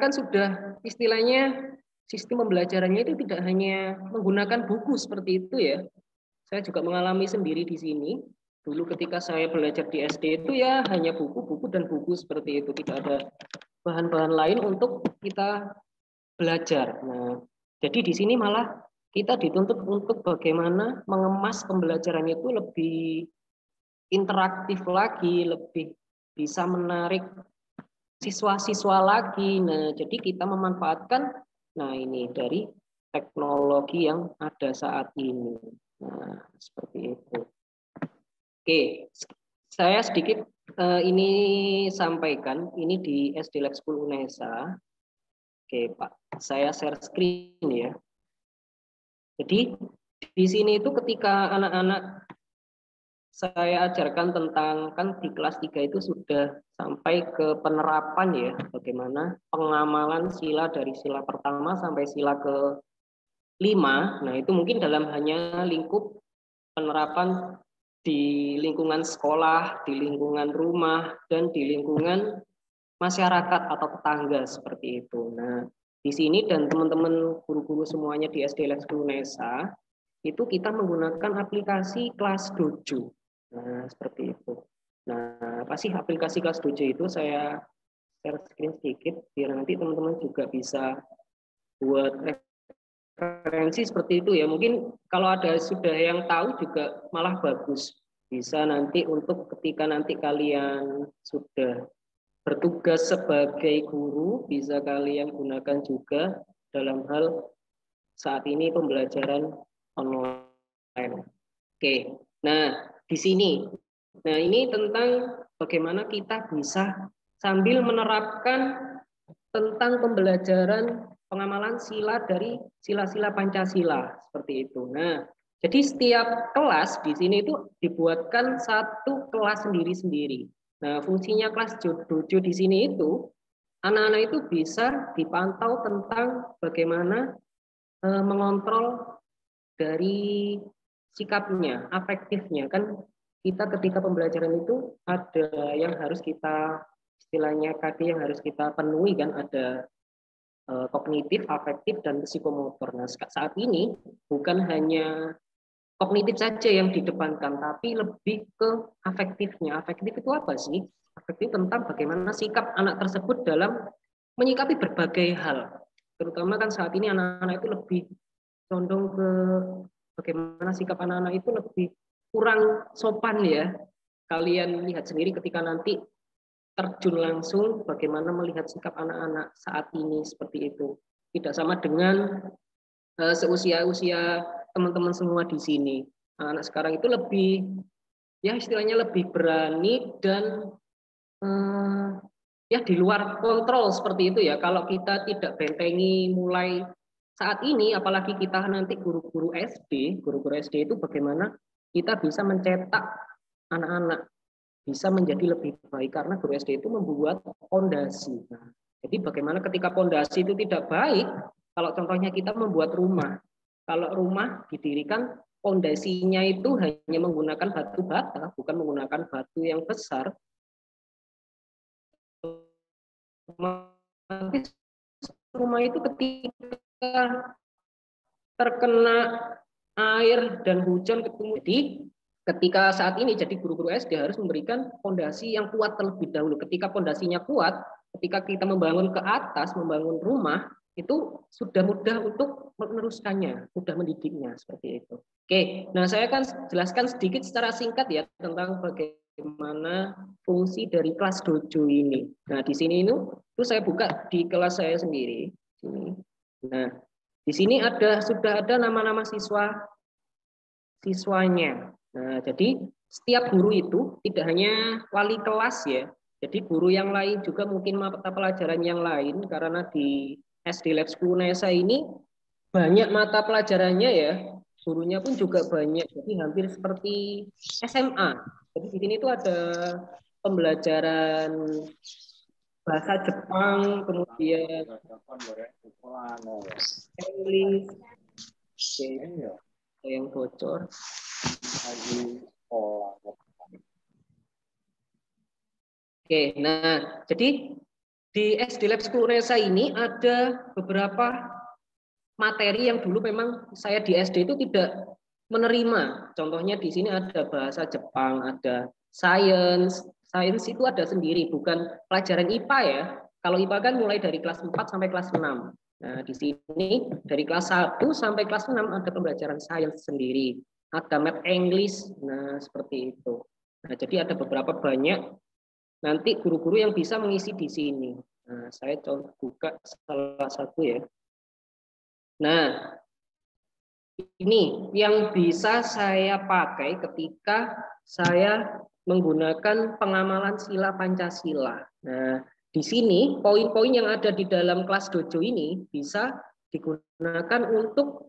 kan sudah istilahnya sistem pembelajarannya itu tidak hanya menggunakan buku seperti itu ya. Saya juga mengalami sendiri di sini. Dulu ketika saya belajar di SD itu ya hanya buku dan buku seperti itu. Tidak ada bahan-bahan lain untuk kita belajar. Nah, jadi di sini malah kita dituntut untuk bagaimana mengemas pembelajarannya itu lebih interaktif lagi, lebih bisa menarik siswa-siswa lagi. Nah, jadi kita memanfaatkan ini dari teknologi yang ada saat ini. Nah, seperti itu. Oke, saya sedikit ini sampaikan ini di SD Lab School UNESA. Oke, Pak, saya share screen ya. Jadi di sini itu ketika anak-anak saya ajarkan tentang, kan di kelas 3 itu sudah sampai ke penerapan ya, bagaimana pengamalan sila dari sila pertama sampai sila ke-5. Nah, itu mungkin dalam hanya lingkup penerapan di lingkungan sekolah, di lingkungan rumah, dan di lingkungan masyarakat atau tetangga seperti itu. Nah, di sini dan teman-teman guru-guru semuanya di SD Lab School UNESA, itu kita menggunakan aplikasi Kelas Dojo. Nah, seperti itu. Nah, apa sih aplikasi Kelas Dojo itu? Saya share screen sedikit, biar nanti teman-teman juga bisa buat referensi seperti itu ya. Mungkin kalau ada sudah yang tahu juga malah bagus. Bisa nanti untuk ketika nanti kalian sudah bertugas sebagai guru, bisa kalian gunakan juga dalam hal saat ini pembelajaran online. Oke, nah di sini, nah ini tentang bagaimana kita bisa sambil menerapkan tentang pembelajaran pengamalan sila dari sila-sila Pancasila seperti itu. Nah, jadi setiap kelas di sini itu dibuatkan satu kelas sendiri-sendiri. Nah, fungsinya kelas dojo di sini itu anak-anak itu bisa dipantau tentang bagaimana mengontrol dari sikapnya, afektifnya. Kan kita ketika pembelajaran itu ada yang harus kita istilahnya KD yang harus kita penuhi kan, ada kognitif, afektif, dan psikomotor. Nah, saat ini bukan hanya kognitif saja yang didepankan, tapi lebih ke afektifnya. Afektif itu apa sih? Afektif tentang bagaimana sikap anak tersebut dalam menyikapi berbagai hal. Terutama kan saat ini anak-anak itu lebih condong ke bagaimana sikap anak-anak itu lebih kurang sopan ya. Kalian lihat sendiri ketika nanti terjun langsung bagaimana melihat sikap anak-anak saat ini seperti itu. Tidak sama dengan seusia-usia teman-teman semua di sini. Anak sekarang itu lebih ya istilahnya lebih berani dan ya di luar kontrol seperti itu ya. Kalau kita tidak bentengi mulai saat ini, apalagi kita nanti guru-guru SD itu bagaimana kita bisa mencetak anak-anak bisa menjadi lebih baik karena guru SD itu membuat fondasi. Nah, jadi bagaimana ketika fondasi itu tidak baik, kalau contohnya kita membuat rumah, kalau rumah didirikan fondasinya itu hanya menggunakan batu bata, bukan menggunakan batu yang besar, rumah itu ketika terkena air dan hujan jadi ketika saat ini jadi guru-guru SD harus memberikan fondasi yang kuat terlebih dahulu. Ketika fondasinya kuat, ketika kita membangun ke atas, membangun rumah, itu sudah mudah untuk meneruskannya, mudah mendidiknya seperti itu. Oke, nah saya akan jelaskan sedikit secara singkat ya tentang bagaimana fungsi dari kelas dojo ini. Nah di sini itu saya buka di kelas saya sendiri. Nah di sini sudah ada nama-nama siswanya. Nah, jadi setiap guru itu tidak hanya wali kelas ya. Jadi guru yang lain juga mungkin mata pelajaran yang lain karena di SD Lab 10 Unesa ini banyak mata pelajarannya ya. Gurunya pun juga banyak, jadi hampir seperti SMA. Jadi di sini tuh ada pembelajaran bahasa Jepang, kemudian English, yang bocor. Oke, nah jadi di SD Lab 10 Unesa ini ada beberapa materi yang dulu memang saya di SD itu tidak menerima. Contohnya di sini ada bahasa Jepang, ada sains. Sains itu ada sendiri, bukan pelajaran IPA ya. Kalau IPA kan mulai dari kelas 4 sampai kelas 6. Nah, di sini dari kelas 1 sampai kelas 6 ada pembelajaran sains sendiri. Ada map English, nah seperti itu. Nah, jadi ada beberapa banyak nanti guru-guru yang bisa mengisi di sini. Nah, saya coba buka salah satu ya. Nah, ini yang bisa saya pakai ketika saya menggunakan pengamalan sila Pancasila. Nah, di sini poin-poin yang ada di dalam kelas dojo ini bisa digunakan untuk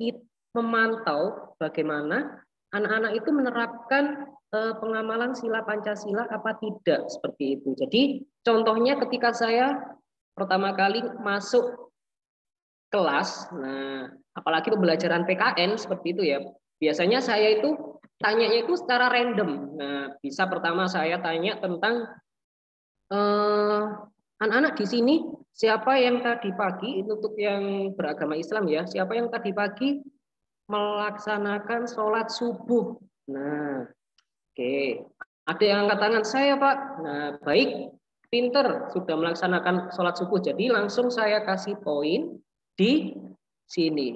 memantau bagaimana anak-anak itu menerapkan pengamalan sila Pancasila apa tidak, seperti itu. Jadi contohnya ketika saya pertama kali masuk kelas, nah apalagi pembelajaran PKN seperti itu ya. Biasanya saya itu tanyanya itu secara random. Nah, bisa pertama saya tanya tentang anak-anak di sini siapa yang tadi pagi, itu untuk yang beragama Islam ya, siapa yang tadi pagi melaksanakan sholat subuh. Nah, oke. Ada yang angkat tangan, saya Pak. Nah, baik, pinter, sudah melaksanakan sholat subuh. Jadi langsung saya kasih poin di sini.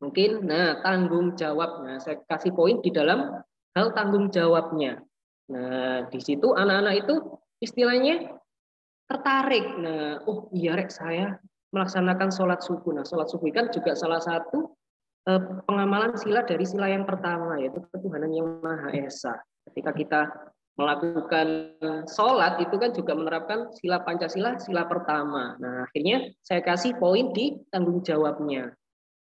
Mungkin, nah tanggung jawab. Nah, saya kasih poin di dalam hal tanggung jawabnya. Nah, di situ anak-anak itu istilahnya tertarik. Nah, oh iya Rek, saya melaksanakan sholat subuh. Nah, sholat subuh kan juga salah satu pengamalan sila dari sila yang pertama, yaitu ketuhanan yang Maha Esa. Ketika kita melakukan sholat itu kan juga menerapkan sila Pancasila, sila pertama. Nah, akhirnya saya kasih poin di tanggung jawabnya.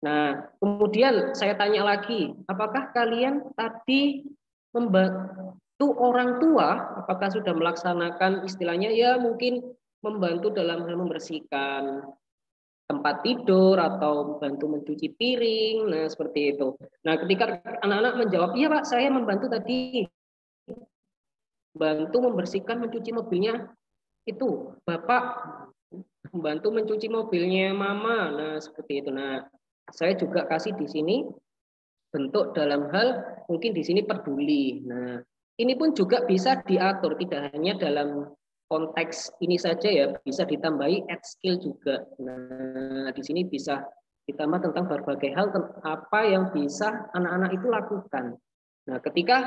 Nah, kemudian saya tanya lagi, apakah kalian tadi membantu orang tua, apakah sudah melaksanakan istilahnya ya mungkin membantu dalam hal membersihkan tempat tidur atau membantu mencuci piring, nah seperti itu. Nah, ketika anak-anak menjawab, iya Pak, saya membantu tadi, bantu membersihkan, mencuci mobilnya itu Bapak, membantu mencuci mobilnya Mama, nah seperti itu. Nah, saya juga kasih di sini bentuk dalam hal mungkin di sini peduli. Nah, ini pun juga bisa diatur, tidak hanya dalam konteks ini saja ya, bisa ditambahi add skill juga. Nah, di sini bisa ditambah tentang berbagai hal apa yang bisa anak-anak itu lakukan. Nah, ketika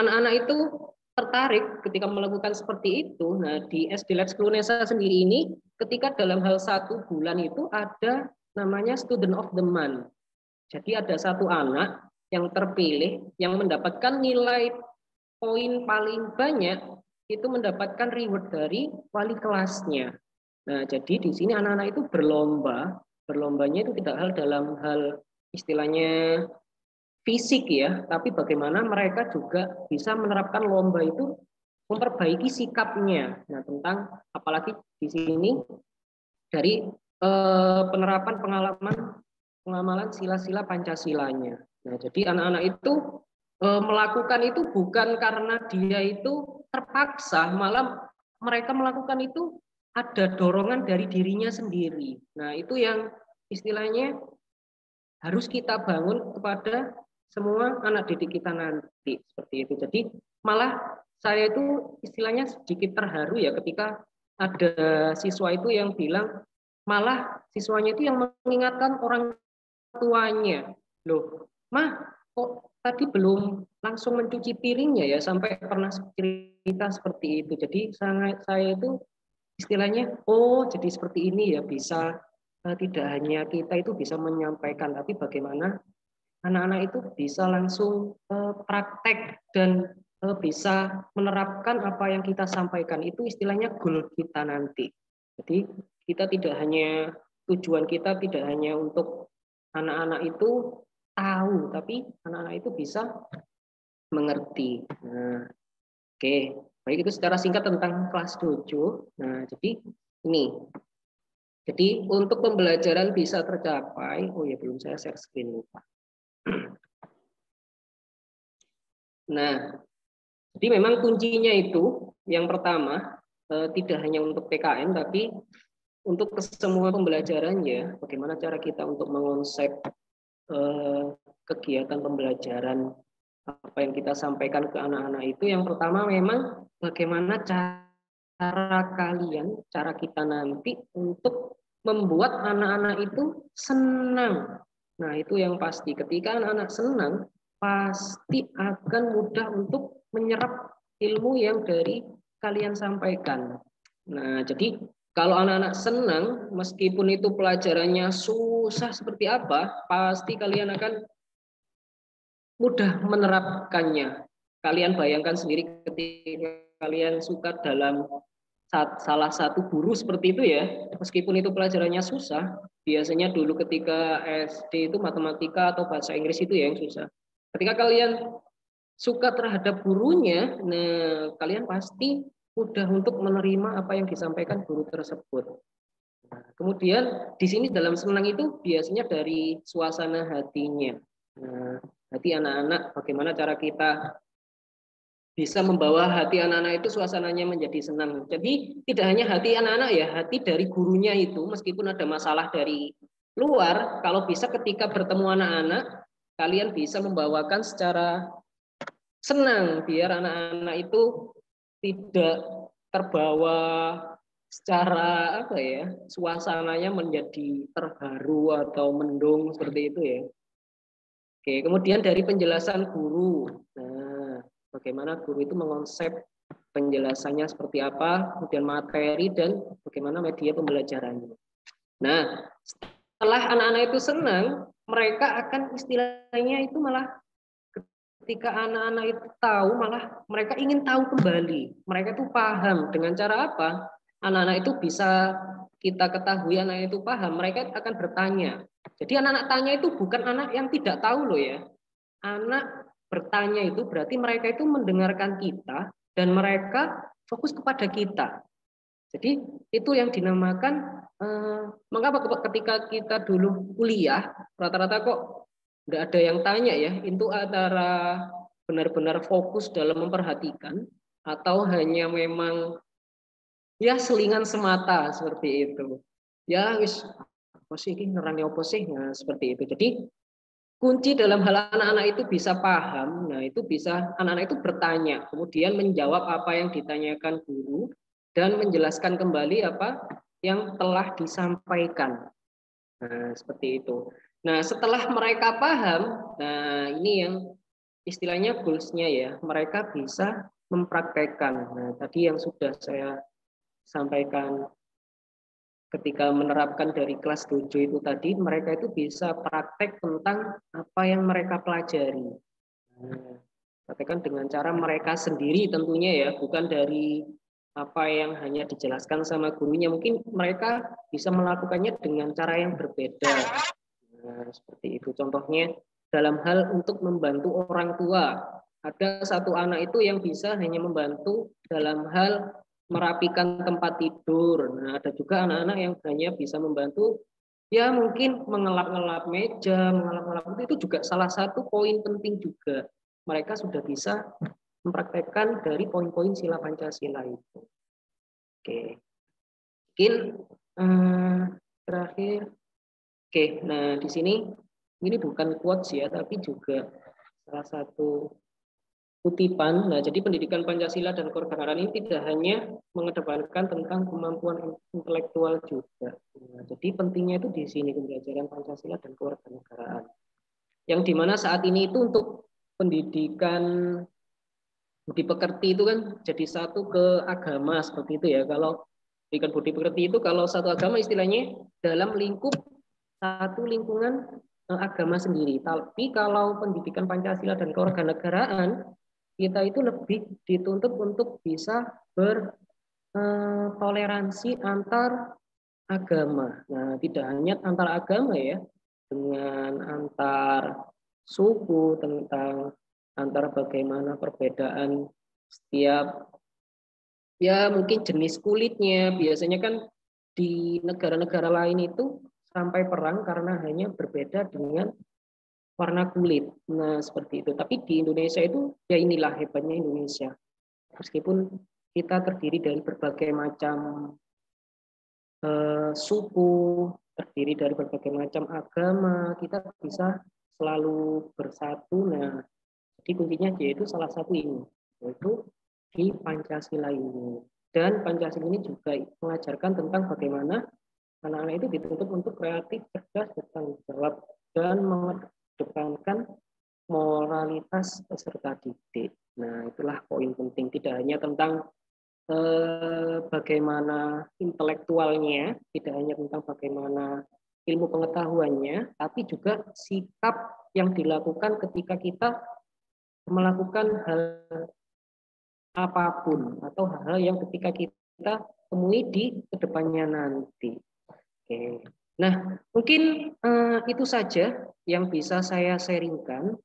anak-anak itu tertarik ketika melakukan seperti itu, nah di SD Lab 10 Unesa sendiri ini, ketika dalam hal 1 bulan itu ada namanya Student of the Month. Jadi ada satu anak yang terpilih yang mendapatkan nilai poin paling banyak itu mendapatkan reward dari wali kelasnya. Nah, jadi di sini anak-anak itu berlomba, berlombanya itu tidak hal dalam hal istilahnya fisik ya, tapi bagaimana mereka juga bisa menerapkan lomba itu memperbaiki sikapnya. Nah, tentang apalagi di sini dari penerapan pengamalan sila-sila Pancasilanya. Nah, jadi anak-anak itu melakukan itu bukan karena dia itu terpaksa, malah mereka melakukan itu ada dorongan dari dirinya sendiri. Nah, itu yang istilahnya harus kita bangun kepada semua anak didik kita nanti, seperti itu. Jadi malah saya itu istilahnya sedikit terharu ya ketika ada siswa itu yang bilang malah siswanya itu yang mengingatkan orang tuanya, loh mah kok tadi belum langsung mencuci piringnya ya, sampai pernah cerita seperti itu. Jadi saya itu istilahnya oh jadi seperti ini ya, bisa tidak hanya kita itu bisa menyampaikan, tapi bagaimana anak-anak itu bisa langsung praktek dan bisa menerapkan apa yang kita sampaikan. Itu istilahnya goal kita nanti. Jadi kita tidak hanya tujuan kita tidak hanya untuk anak-anak itu tahu, tapi anak-anak itu bisa mengerti. Nah, oke, baik, itu secara singkat tentang kelas dojo. Nah, jadi ini. Jadi untuk pembelajaran bisa tercapai, oh ya belum saya share screen, lupa. Nah, jadi memang kuncinya itu yang pertama tidak hanya untuk PKN tapi untuk semua pembelajaran ya. Bagaimana cara kita untuk mengonsep kegiatan pembelajaran apa yang kita sampaikan ke anak-anak itu, yang pertama memang bagaimana cara kalian, cara kita nanti untuk membuat anak-anak itu senang. Nah, itu yang pasti. Ketika anak-anak senang, pasti akan mudah untuk menyerap ilmu yang dari kalian sampaikan. Nah, jadi kalau anak-anak senang, meskipun itu pelajarannya susah seperti apa, pasti kalian akan mudah menerapkannya. Kalian bayangkan sendiri ketika kalian suka dalam salah satu guru seperti itu ya, meskipun itu pelajarannya susah, biasanya dulu ketika SD itu matematika atau bahasa Inggris itu ya yang susah. Ketika kalian suka terhadap gurunya, nah kalian pasti mudah untuk menerima apa yang disampaikan guru tersebut. Nah, kemudian di sini dalam senang itu biasanya dari suasana hatinya. Nah, hati anak-anak, bagaimana cara kita bisa membawa hati anak-anak itu suasananya menjadi senang. Jadi tidak hanya hati anak-anak ya, hati dari gurunya itu meskipun ada masalah dari luar, kalau bisa ketika bertemu anak-anak, kalian bisa membawakan secara senang biar anak-anak itu tidak terbawa secara apa ya, suasananya menjadi terharu atau mendung seperti itu ya. Oke, kemudian dari penjelasan guru. Nah, bagaimana guru itu mengonsep penjelasannya seperti apa, kemudian materi dan bagaimana media pembelajarannya. Nah, setelah anak-anak itu senang, mereka akan istilahnya itu malah ketika anak-anak itu tahu, malah mereka ingin tahu kembali. Mereka itu paham dengan cara apa? Anak-anak itu bisa kita ketahui anak itu paham, mereka akan bertanya. Jadi anak-anak tanya itu bukan anak yang tidak tahu loh ya. Anak bertanya itu berarti mereka itu mendengarkan kita dan mereka fokus kepada kita. Jadi itu yang dinamakan mengapa ketika kita dulu kuliah rata-rata kok nggak ada yang tanya ya, itu antara benar-benar fokus dalam memperhatikan atau hanya memang ya selingan semata seperti itu. Ya wis apa sih ini nerangnya apa sih? Nah, seperti itu. Jadi kunci dalam hal anak-anak itu bisa paham, nah itu bisa anak-anak itu bertanya, kemudian menjawab apa yang ditanyakan guru dan menjelaskan kembali apa yang telah disampaikan. Nah, seperti itu. Nah, setelah mereka paham, nah ini yang istilahnya goals-nya ya, mereka bisa mempraktekkan. Nah, tadi yang sudah saya sampaikan ketika menerapkan dari kelas dojo itu tadi, mereka itu bisa praktek tentang apa yang mereka pelajari. Nah, praktekkan dengan cara mereka sendiri tentunya ya, bukan dari apa yang hanya dijelaskan sama gurunya. Mungkin mereka bisa melakukannya dengan cara yang berbeda. Nah, seperti itu. Contohnya dalam hal untuk membantu orang tua. Ada satu anak itu yang bisa hanya membantu dalam hal merapikan tempat tidur. Nah, ada juga anak-anak yang hanya bisa membantu ya mungkin mengelap-ngelap meja, mengelap-ngelap itu juga salah satu poin penting juga. Mereka sudah bisa mempraktekkan dari poin-poin sila Pancasila itu. Oke. Mungkin terakhir. Oke, nah di sini ini bukan quotes ya, tapi juga salah satu kutipan. Nah, jadi pendidikan Pancasila dan kewarganegaraan ini tidak hanya mengedepankan tentang kemampuan intelektual juga. Nah, jadi pentingnya itu di sini pembelajaran Pancasila dan kewarganegaraan. Yang dimana saat ini itu untuk pendidikan budi pekerti itu kan jadi satu ke agama seperti itu ya. Kalau pendidikan budi pekerti itu kalau satu agama istilahnya dalam lingkup satu lingkungan agama sendiri. Tapi kalau pendidikan Pancasila dan kewarganegaraan kita itu lebih dituntut untuk bisa bertoleransi antar agama. Nah, tidak hanya antar agama ya, dengan antar suku, tentang antar bagaimana perbedaan setiap ya mungkin jenis kulitnya. Biasanya kan di negara-negara lain itu sampai perang karena hanya berbeda dengan warna kulit. Nah, seperti itu. Tapi di Indonesia itu ya inilah hebatnya Indonesia. Meskipun kita terdiri dari berbagai macam suku, terdiri dari berbagai macam agama, kita bisa selalu bersatu. Nah, jadi kuncinya yaitu salah satu ini, yaitu di Pancasila ini. Dan Pancasila ini juga mengajarkan tentang bagaimana anak-anak itu dituntut untuk kreatif, cerdas, bertanggung jawab, dan mengedepankan moralitas peserta didik. Nah, itulah poin penting. Tidak hanya tentang bagaimana intelektualnya, tidak hanya tentang bagaimana ilmu pengetahuannya, tapi juga sikap yang dilakukan ketika kita melakukan hal apapun atau hal-hal yang ketika kita temui di kedepannya nanti. Oke. Nah, mungkin itu saja yang bisa saya sharingkan.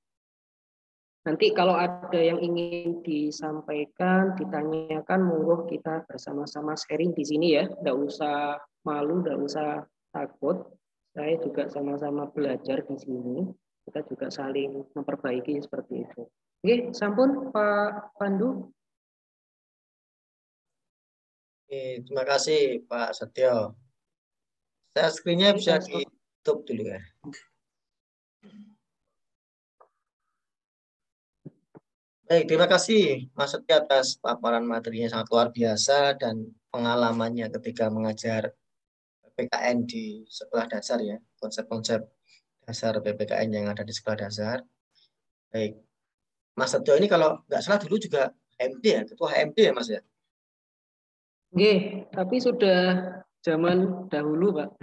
Nanti kalau ada yang ingin disampaikan, ditanyakan, monggo kita bersama-sama sharing di sini ya. Nggak usah malu, nggak usah takut. Saya juga sama-sama belajar di sini. Kita juga saling memperbaiki seperti itu. Oke, sampun Pak Pandu. Oke, terima kasih Pak Setio. Saya screen-nya bisa ditutup dulu ya. Baik, terima kasih Mas Setio atas paparan materinya sangat luar biasa dan pengalamannya ketika mengajar PPKN di sekolah dasar ya, konsep-konsep dasar PPKN yang ada di sekolah dasar. Baik, Mas Setio ini kalau nggak salah dulu juga HMD ya, ketua HMD ya Mas ya? Oke, tapi sudah zaman dahulu Pak.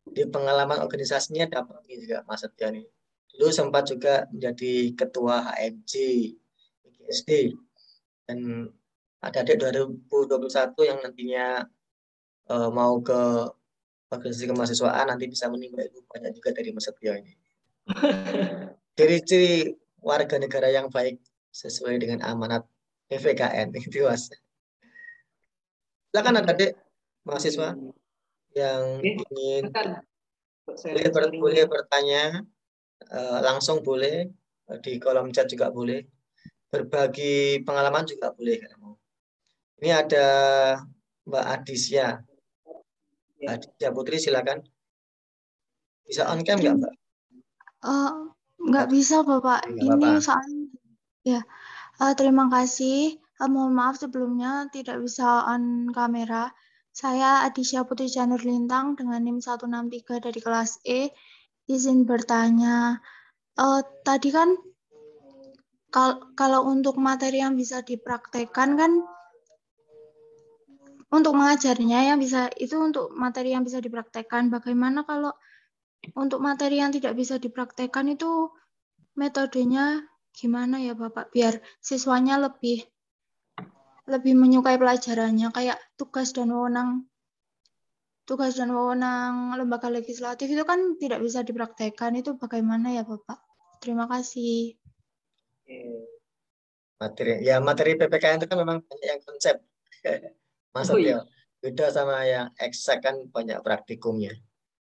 Di pengalaman organisasinya dapat juga Mas Setio ini. Dulu sempat juga menjadi ketua HMJ IGSD dan adik-adik 2021 yang nantinya mau ke organisasi kemahasiswaan nanti bisa menimba ilmu banyak juga dari Mas Setio ini. Ciri-ciri warga negara yang baik sesuai dengan amanat PPKN itu Mas. Silakan adik-adik mahasiswa yang ingin boleh bertanya langsung boleh, di kolom chat juga boleh, berbagi pengalaman juga boleh. Ini ada Mbak Adisya. Adisya Putri silakan. Bisa on cam nggak Mbak? Nggak bisa Bapak. Ini soalnya ya. Terima kasih. Mohon maaf sebelumnya tidak bisa on kamera. Saya Adisya Putri Janur Lintang dengan NIM 163 dari kelas E. Izin bertanya. Tadi kan kalau untuk materi yang bisa dipraktekkan kan untuk mengajarnya yang bisa itu untuk materi yang bisa dipraktekkan. Bagaimana kalau untuk materi yang tidak bisa dipraktekkan itu metodenya gimana ya Bapak biar siswanya lebih menyukai pelajarannya kayak tugas dan wewenang lembaga legislatif itu kan tidak bisa dipraktekkan, itu bagaimana ya Bapak? Terima kasih. Materi PPKN itu kan memang banyak yang konsep. Mas Setio, beda sama yang eksak kan banyak praktikumnya.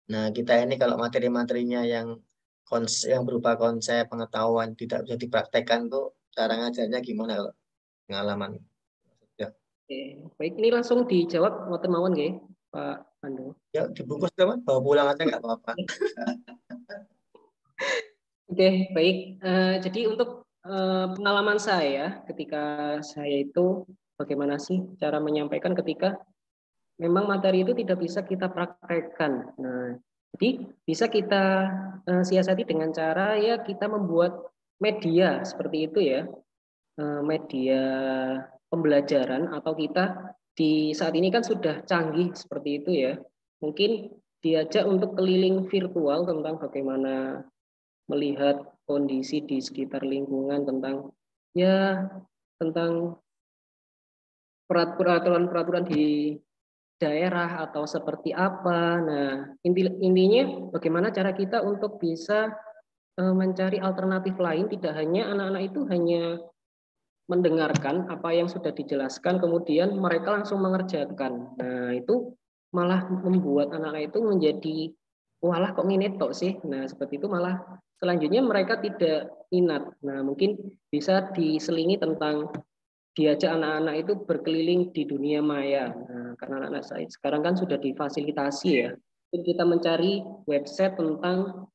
Nah, kita ini kalau materi-materinya yang berupa konsep pengetahuan tidak bisa dipraktekkan tuh cara ngajarnya gimana kalau pengalaman? Ya. Baik, ini langsung dijawab mau mawon nggih, Pak Pandu. Ya, dibungkus teman, bawa pulang aja nggak apa-apa. Oke, baik. Jadi untuk pengalaman saya ketika saya itu bagaimana sih cara menyampaikan ketika memang materi itu tidak bisa kita praktekkan. Nah, jadi bisa kita siasati dengan cara ya kita membuat media seperti itu ya, media pembelajaran atau kita di saat ini kan sudah canggih seperti itu ya. Mungkin diajak untuk keliling virtual tentang bagaimana melihat kondisi di sekitar lingkungan tentang peraturan-peraturan di daerah atau seperti apa. Nah, intinya bagaimana cara kita untuk bisa mencari alternatif lain, tidak hanya anak-anak itu hanya mendengarkan apa yang sudah dijelaskan, kemudian mereka langsung mengerjakan. Nah, itu malah membuat anak-anak itu menjadi, walah kok ngene tok sih. Nah, seperti itu malah selanjutnya mereka tidak minat. Nah, mungkin bisa diselingi tentang diajak anak-anak itu berkeliling di dunia maya. Nah, karena anak-anak saya sekarang kan sudah difasilitasi ya. Kita mencari website tentang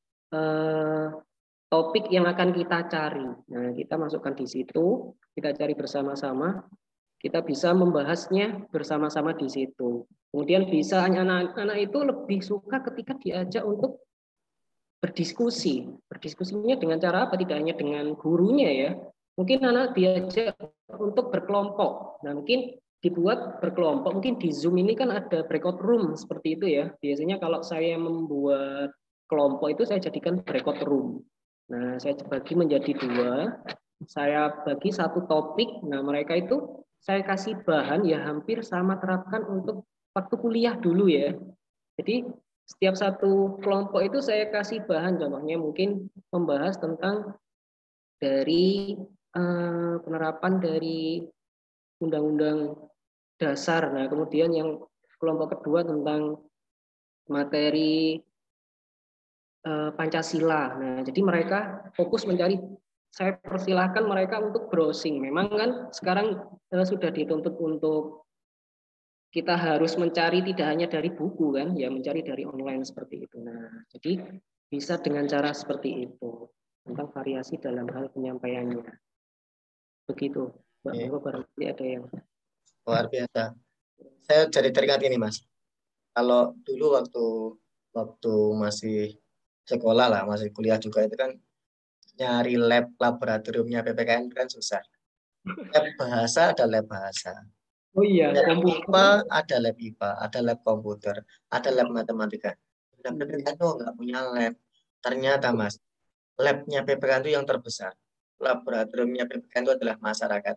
topik yang akan kita cari. Nah, kita masukkan di situ, kita cari bersama-sama, kita bisa membahasnya bersama-sama di situ. Kemudian bisa anak-anak itu lebih suka ketika diajak untuk berdiskusi. Berdiskusinya dengan cara apa? Tidak hanya dengan gurunya ya. Mungkin anak diajak untuk berkelompok. Nah, mungkin dibuat berkelompok. Mungkin di Zoom ini kan ada breakout room seperti itu ya. Biasanya kalau saya membuat kelompok itu saya jadikan breakout room. Nah, saya bagi menjadi 2. Saya bagi satu topik. Nah, mereka itu saya kasih bahan ya hampir sama terapkan untuk waktu kuliah dulu ya. Jadi setiap satu kelompok itu saya kasih bahan, contohnya mungkin membahas tentang dari penerapan dari Undang-Undang Dasar. Nah, kemudian yang kelompok kedua tentang materi Pancasila. Nah, jadi mereka fokus mencari, saya persilahkan mereka untuk browsing. Memang kan sekarang sudah dituntut untuk kita harus mencari tidak hanya dari buku kan, ya mencari dari online seperti itu. Nah, jadi bisa dengan cara seperti itu tentang variasi dalam hal penyampaiannya. Begitu, Mbak. Monggo barangkali ada yang luar biasa. Saya jadi teringat ini, Mas. Kalau dulu waktu masih sekolah lah, masih kuliah juga itu kan nyari lab laboratoriumnya PPKN kan susah. Lab bahasa ada lab bahasa. Oh iya, Lab IPA ada lab IPA, ada lab komputer, ada lab matematika. Lab PPKN tuh nggak punya lab. Ternyata Mas, labnya PPKN itu yang terbesar. Laboratoriumnya PPKN itu adalah masyarakat.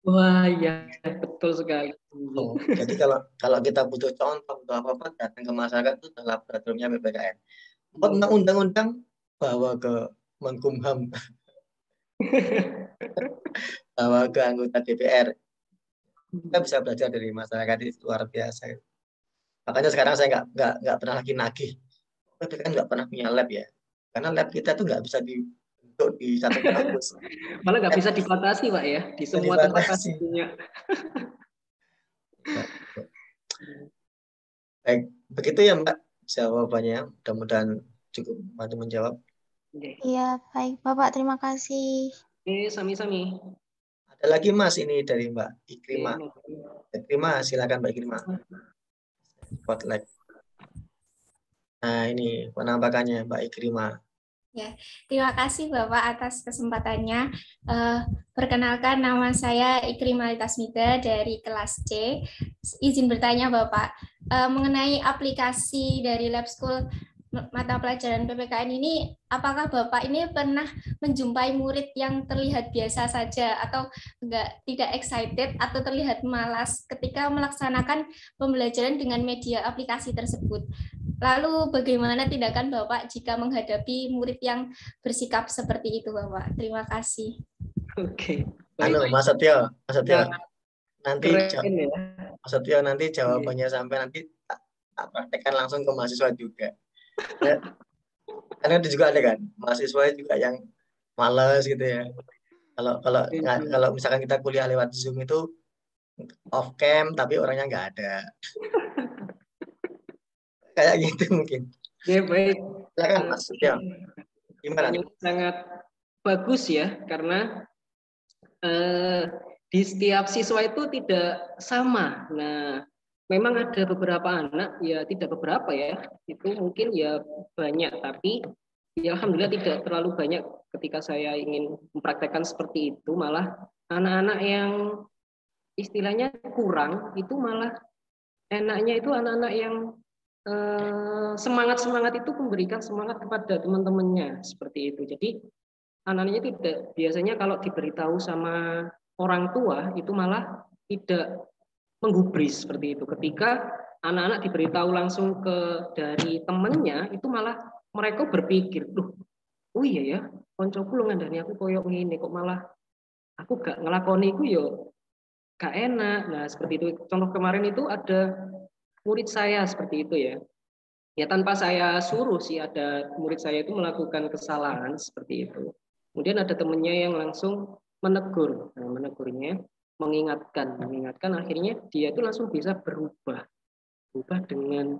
Wah, iya, betul sekali. Oh, jadi kalau kita butuh contoh untuk apa-apa datang ke masyarakat itu adalah laboratoriumnya PPKN. Tentang undang-undang bawa ke Menkumham, bawa ke anggota DPR. Kita bisa belajar dari masyarakat, itu luar biasa. Makanya sekarang saya nggak pernah lagi nagih. PPKN nggak pernah punya lab ya, karena lab kita tuh nggak bisa dibentuk di satu kampus. Malah nggak bisa dibatasi, Pak ya, di semua tempat pasti punya. Baik, begitu ya Mbak jawabannya. Mudah-mudahan cukup bantu menjawab. Iya, baik Bapak, terima kasih. Sami-sami. Ada lagi Mas ini dari Mbak Ikrimah. Ikrimah, silakan Mbak Ikrimah. Spotlight. Nah, ini penampakannya Mbak Ikrimah. Ya, terima kasih Bapak atas kesempatannya. Perkenalkan, nama saya Ikrimah Tasmida dari kelas C. Izin bertanya Bapak, mengenai aplikasi dari Lab School mata pelajaran PPKN ini, apakah Bapak ini pernah menjumpai murid yang terlihat biasa saja atau tidak excited atau terlihat malas ketika melaksanakan pembelajaran dengan media aplikasi tersebut? Lalu bagaimana tindakan Bapak jika menghadapi murid yang bersikap seperti itu, Bapak? Terima kasih. Oke. Mas Setio, nanti ya. Mas Setio nanti jawabannya sampai nanti tak praktekkan langsung ke mahasiswa juga. Ya. Karena itu juga ada kan mahasiswa juga yang malas gitu ya. Kalau misalkan kita kuliah lewat Zoom itu off cam tapi orangnya nggak ada. Kayak gitu mungkin. Ya, baik. Silakan Mas Setio. Gimana? Sangat bagus ya, karena di setiap siswa itu tidak sama. Nah, memang ada beberapa anak, ya tidak beberapa ya, itu mungkin ya banyak, tapi ya alhamdulillah tidak terlalu banyak ketika saya ingin mempraktekkan seperti itu, malah anak-anak yang istilahnya kurang, itu malah enaknya itu anak-anak yang semangat-semangat itu memberikan semangat kepada teman-temannya, seperti itu. Jadi anak-anaknya tidak, biasanya kalau diberitahu sama orang tua itu malah tidak menggubris seperti itu. Ketika anak-anak diberitahu langsung dari temennya, itu malah mereka berpikir, oh iya ya, koncoku lo ngandani aku koyok ngene, kok malah aku gak ngelakoni iku yo gak enak. Nah, seperti itu. Contoh kemarin itu ada murid saya seperti itu ya. Ya tanpa saya suruh sih, ada murid saya itu melakukan kesalahan seperti itu. Kemudian ada temennya yang langsung menegur. Nah, menegurnya, mengingatkan akhirnya dia itu langsung bisa berubah dengan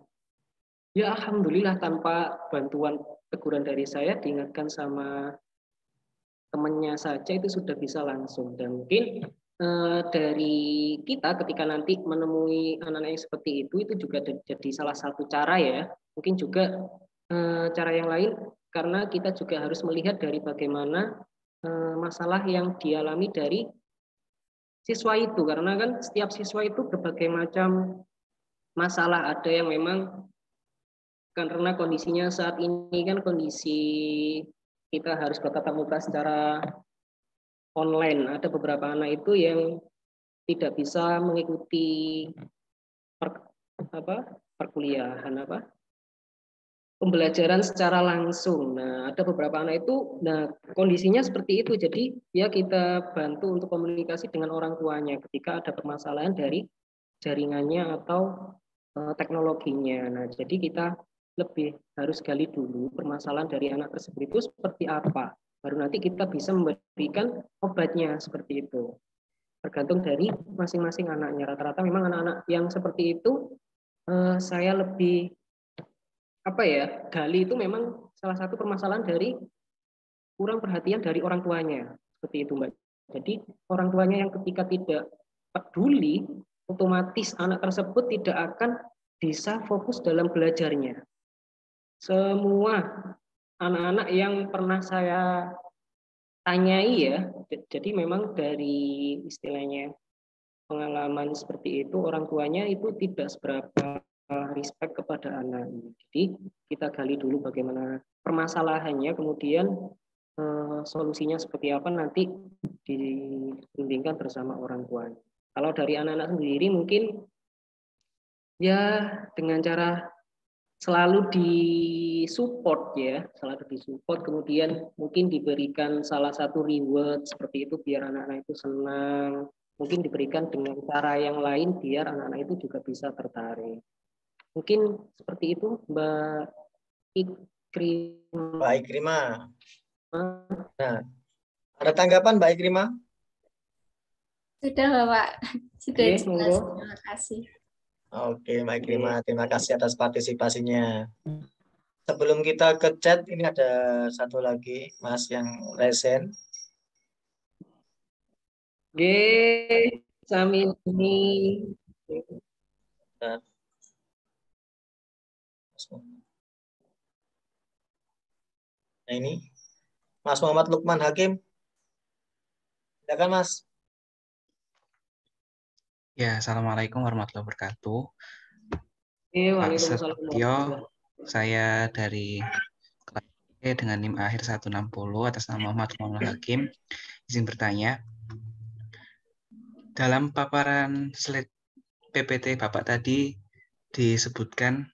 ya alhamdulillah tanpa bantuan teguran dari saya, diingatkan sama temannya saja itu sudah bisa langsung. Dan mungkin dari kita ketika nanti menemui anak-anak yang seperti itu juga jadi salah satu cara ya. Mungkin juga cara yang lain, karena kita juga harus melihat dari bagaimana masalah yang dialami dari siswa itu, karena kan setiap siswa itu berbagai macam masalah. Ada yang memang karena kondisinya saat ini kan kondisi kita harus bertatap muka secara online. Ada beberapa anak itu yang tidak bisa mengikuti perkuliahan pembelajaran secara langsung. Nah, ada beberapa anak itu, kondisinya seperti itu. Jadi ya kita bantu untuk komunikasi dengan orang tuanya ketika ada permasalahan dari jaringannya atau teknologinya. Nah, jadi kita lebih harus gali dulu permasalahan dari anak tersebut itu seperti apa. Baru nanti kita bisa memberikan obatnya seperti itu. Tergantung dari masing-masing anaknya. Rata-rata memang anak-anak yang seperti itu saya lebih gali itu memang salah satu permasalahan dari kurang perhatian dari orang tuanya. Seperti itu, Mbak. Jadi orang tuanya yang ketika tidak peduli, otomatis anak tersebut tidak akan bisa fokus dalam belajarnya. Semua anak-anak yang pernah saya tanyai ya, jadi memang dari istilahnya pengalaman seperti itu, orang tuanya itu tidak seberapa respect kepada anak. Jadi kita gali dulu bagaimana permasalahannya, kemudian solusinya seperti apa nanti dibimbingkan bersama orang tuanya. Kalau dari anak-anak sendiri mungkin ya dengan cara selalu disupport ya, kemudian mungkin diberikan salah satu reward seperti itu biar anak-anak itu senang. Mungkin diberikan dengan cara yang lain biar anak-anak itu juga bisa tertarik. Mungkin seperti itu, Mbak Ikrimah. Mbak Ikrimah. Nah, ada tanggapan Mbak Ikrimah? Sudah, Bapak. Sudah jelas. Monggo. Terima kasih. Oke, Mbak Ikrimah, terima kasih atas partisipasinya. Sebelum kita ke chat, ini ada satu lagi Mas yang resen. Sami ini. Nah ini Mas Muhammad Lukman Hakim. Silakan Mas. Ya, Assalamualaikum warahmatullahi wabarakatuh. Pak Setio, saya dari kelas E dengan NIM akhir 160 atas nama Muhammad Hakim. Izin bertanya, dalam paparan slide PPT Bapak tadi disebutkan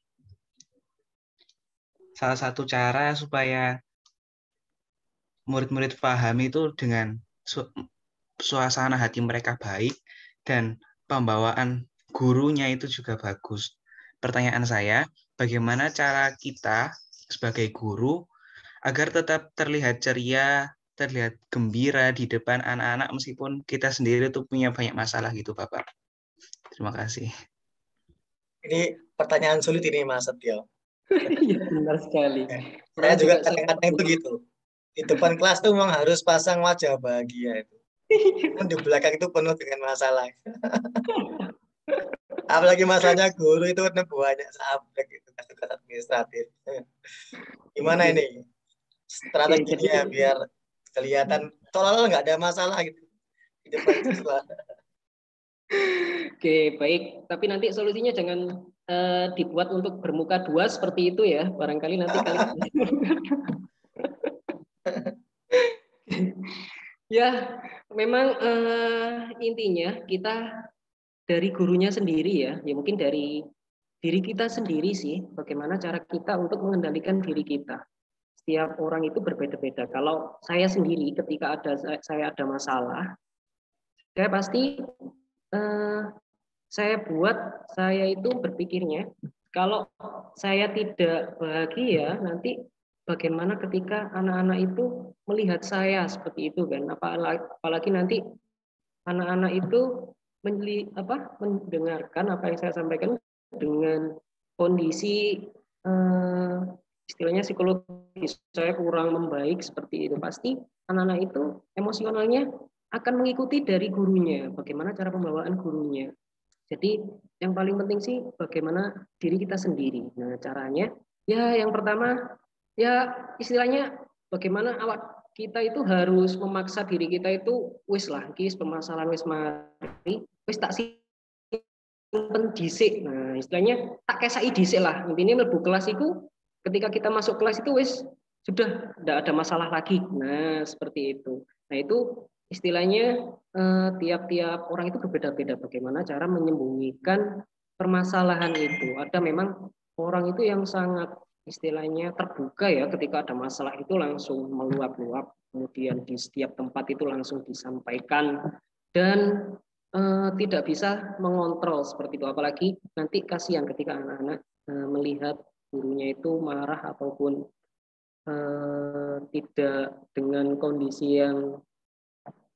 salah satu cara supaya murid-murid paham itu dengan suasana hati mereka baik dan pembawaan gurunya itu juga bagus. Pertanyaan saya, bagaimana cara kita sebagai guru agar tetap terlihat ceria, terlihat gembira di depan anak-anak meskipun kita sendiri tuh punya banyak masalah gitu, Bapak. Terima kasih. Ini pertanyaan sulit ini, Mas Setio. Iya, benar sekali. Saya juga kadang-kadang begitu. Di depan kelas tuh memang harus pasang wajah bahagia itu. Di belakang itu penuh dengan masalah. Apalagi masalahnya guru itu banyak sahabat gitu, tugas administratif. Gimana ini strateginya biar kelihatan tolol nggak ada masalah gitu di depan siswa? Oke, baik. Tapi nanti solusinya jangan dibuat untuk bermuka dua seperti itu ya. Barangkali nanti kalian ya, memang intinya kita dari gurunya sendiri ya mungkin dari diri kita sendiri sih, bagaimana cara kita untuk mengendalikan diri kita. Setiap orang itu berbeda-beda. Kalau saya sendiri ketika saya ada masalah, saya pasti saya itu berpikirnya kalau saya tidak bahagia nanti bagaimana ketika anak-anak itu melihat saya seperti itu kan, apalagi nanti anak-anak itu mendengarkan apa yang saya sampaikan dengan kondisi istilahnya psikologis saya kurang membaik seperti itu, pasti anak-anak itu emosionalnya akan mengikuti dari gurunya, bagaimana cara pembawaan gurunya. Jadi yang paling penting sih bagaimana diri kita sendiri. Nah caranya ya yang pertama ya istilahnya bagaimana awak kita itu harus memaksa diri kita itu wis lah kis permasalahan wis mari wis tak simpen dhisik. Nah istilahnya tak kesai dhisik lah, intinya mlebu kelas itu ketika kita masuk kelas itu wis sudah tidak ada masalah lagi. Nah seperti itu. Nah itu istilahnya tiap-tiap orang itu berbeda-beda bagaimana cara menyembunyikan permasalahan itu. Ada memang orang itu yang sangat istilahnya terbuka ya, ketika ada masalah itu langsung meluap-luap, kemudian di setiap tempat itu langsung disampaikan dan tidak bisa mengontrol seperti itu. Apalagi nanti kasihan ketika anak-anak melihat gurunya itu marah ataupun tidak dengan kondisi yang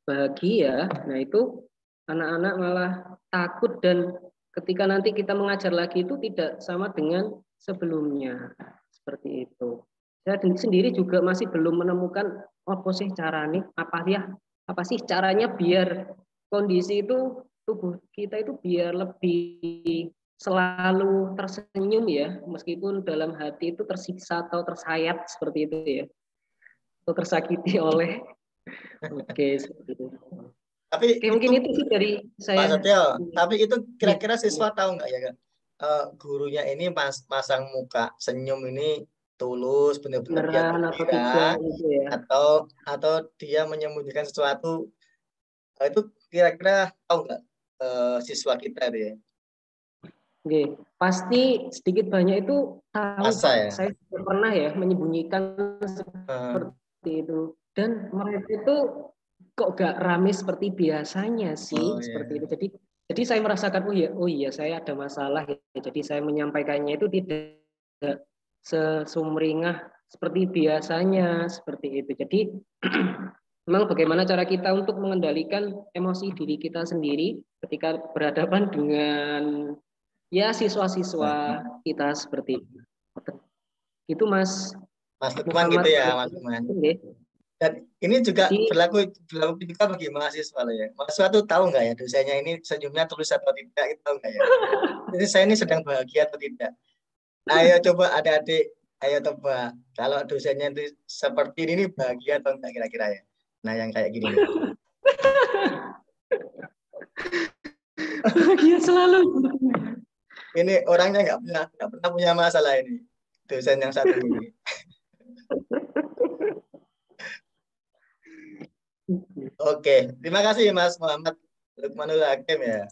bahagia. Nah itu anak-anak malah takut dan ketika nanti kita mengajar lagi itu tidak sama dengan sebelumnya. Seperti itu. Saya sendiri juga masih belum menemukan apa sih caranya, apa sih caranya biar kondisi itu tubuh kita itu biar lebih selalu tersenyum ya, meskipun dalam hati itu tersiksa atau tersayat seperti itu ya, atau tersakiti oleh. Oke, seperti itu. Tapi oke, mungkin itu sih dari saya. Pak Satyo, tapi itu kira-kira siswa tahu nggak ya Kak? Gurunya ini masang muka senyum ini tulus benar-benar dia gembira gitu ya. atau dia menyembunyikan sesuatu, itu kira-kira tahu nggak siswa kita itu ya? Oke, pasti sedikit banyak itu tahu Pak. Ya? Saya pernah ya menyembunyikan seperti itu dan mereka itu kok gak rame seperti biasanya sih, seperti itu. Jadi saya merasakan oh iya saya ada masalah ya. Jadi saya menyampaikannya itu tidak sesumringah seperti biasanya seperti itu. Jadi memang bagaimana cara kita untuk mengendalikan emosi diri kita sendiri ketika berhadapan dengan ya siswa-siswa kita seperti itu. Itu Mas Lukman gitu ya Mas Lukman. Dan ini juga berlaku juga bagi mahasiswa loh ya. Mahasiswa tuh tahu nggak ya dosennya ini senyumnya tulus atau tidak, itu tahu nggak ya? Jadi saya ini sedang bahagia atau tidak. Ayo coba adik-adik, ayo coba kalau dosennya itu seperti ini bahagia atau enggak kira-kira ya. Nah yang kayak gini. Bahagia selalu. Ini orangnya nggak pernah punya masalah ini, dosen yang satu ini. Oke, terima kasih Mas Muhammad Lukmanul Hakim ya.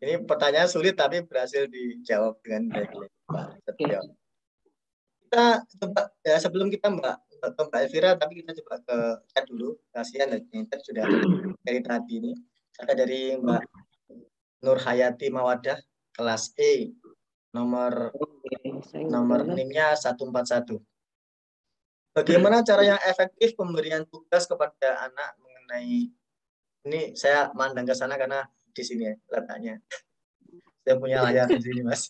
Ini pertanyaan sulit tapi berhasil dijawab dengan baik Pak Setio. Kita coba ya sebelum kita Mbak Elvira, tapi kita coba ke chat dulu. Kasihan chat sudah dari tadi ini. Ada dari Mbak Nur Hayati Mawadah kelas E, nomor NIM-nya 141. Bagaimana cara yang efektif pemberian tugas kepada anak mengenai ini? Saya mandang ke sana karena di sini ya letaknya. Saya punya layar di sini Mas.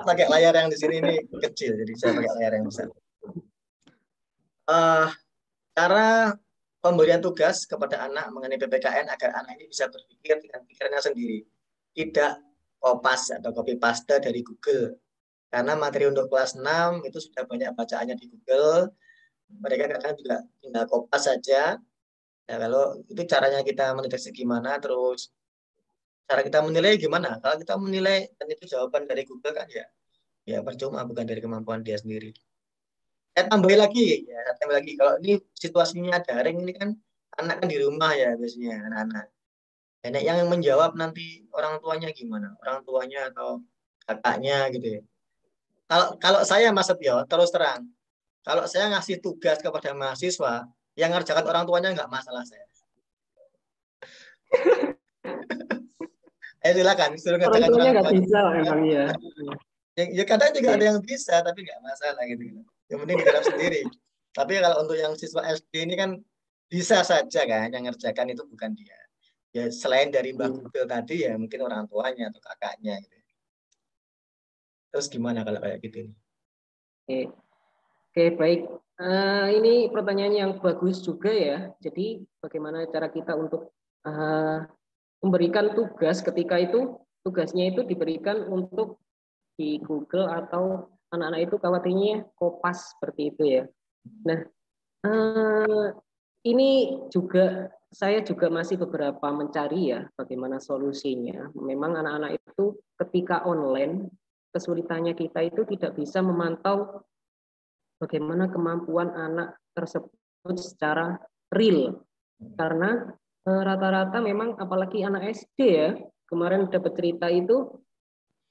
Pakai layar yang di sini ini kecil, jadi saya pakai layar yang besar. Cara pemberian tugas kepada anak mengenai PPKN agar anak ini bisa berpikir dengan pikirannya sendiri, tidak kopas atau copy paste dari Google. Karena materi untuk kelas 6 itu sudah banyak bacaannya di Google. Mereka kadang juga tinggal kopas saja. Ya, kalau itu caranya kita mendeteksi gimana, terus cara kita menilai gimana? Kalau kita menilai dan itu jawaban dari Google kan ya percuma, bukan dari kemampuan dia sendiri. Saya tambah lagi. Kalau ini situasinya daring, ini kan anak kan di rumah ya biasanya anak-anak. Nek yang menjawab nanti orang tuanya gimana? Orang tuanya atau kakaknya gitu ya. Kalau saya Mas Setio, terus terang, kalau saya ngasih tugas kepada mahasiswa, yang ngerjakan orang tuanya nggak masalah saya. Silakan, suruh Orang ngerjakan tuanya orang nggak tuanya. bisa emang ya. Ya kadang juga ada yang bisa, tapi nggak masalah gitu. Yang penting digarap sendiri. Tapi kalau untuk yang siswa SD ini kan bisa saja kan, yang ngerjakan itu bukan dia. Ya selain dari Mbak Google tadi ya mungkin orang tuanya atau kakaknya gitu. Terus gimana kalau kayak gitu? Oke, oke baik. Ini pertanyaan yang bagus juga ya. Jadi bagaimana cara kita untuk memberikan tugas ketika itu tugasnya itu diberikan untuk di Google atau anak-anak itu khawatirnya kopas seperti itu ya. Nah, ini juga saya juga masih beberapa mencari ya bagaimana solusinya. Memang anak-anak itu ketika online kesulitannya kita itu tidak bisa memantau bagaimana kemampuan anak tersebut secara real. Karena rata-rata memang apalagi anak SD ya, kemarin dapat cerita itu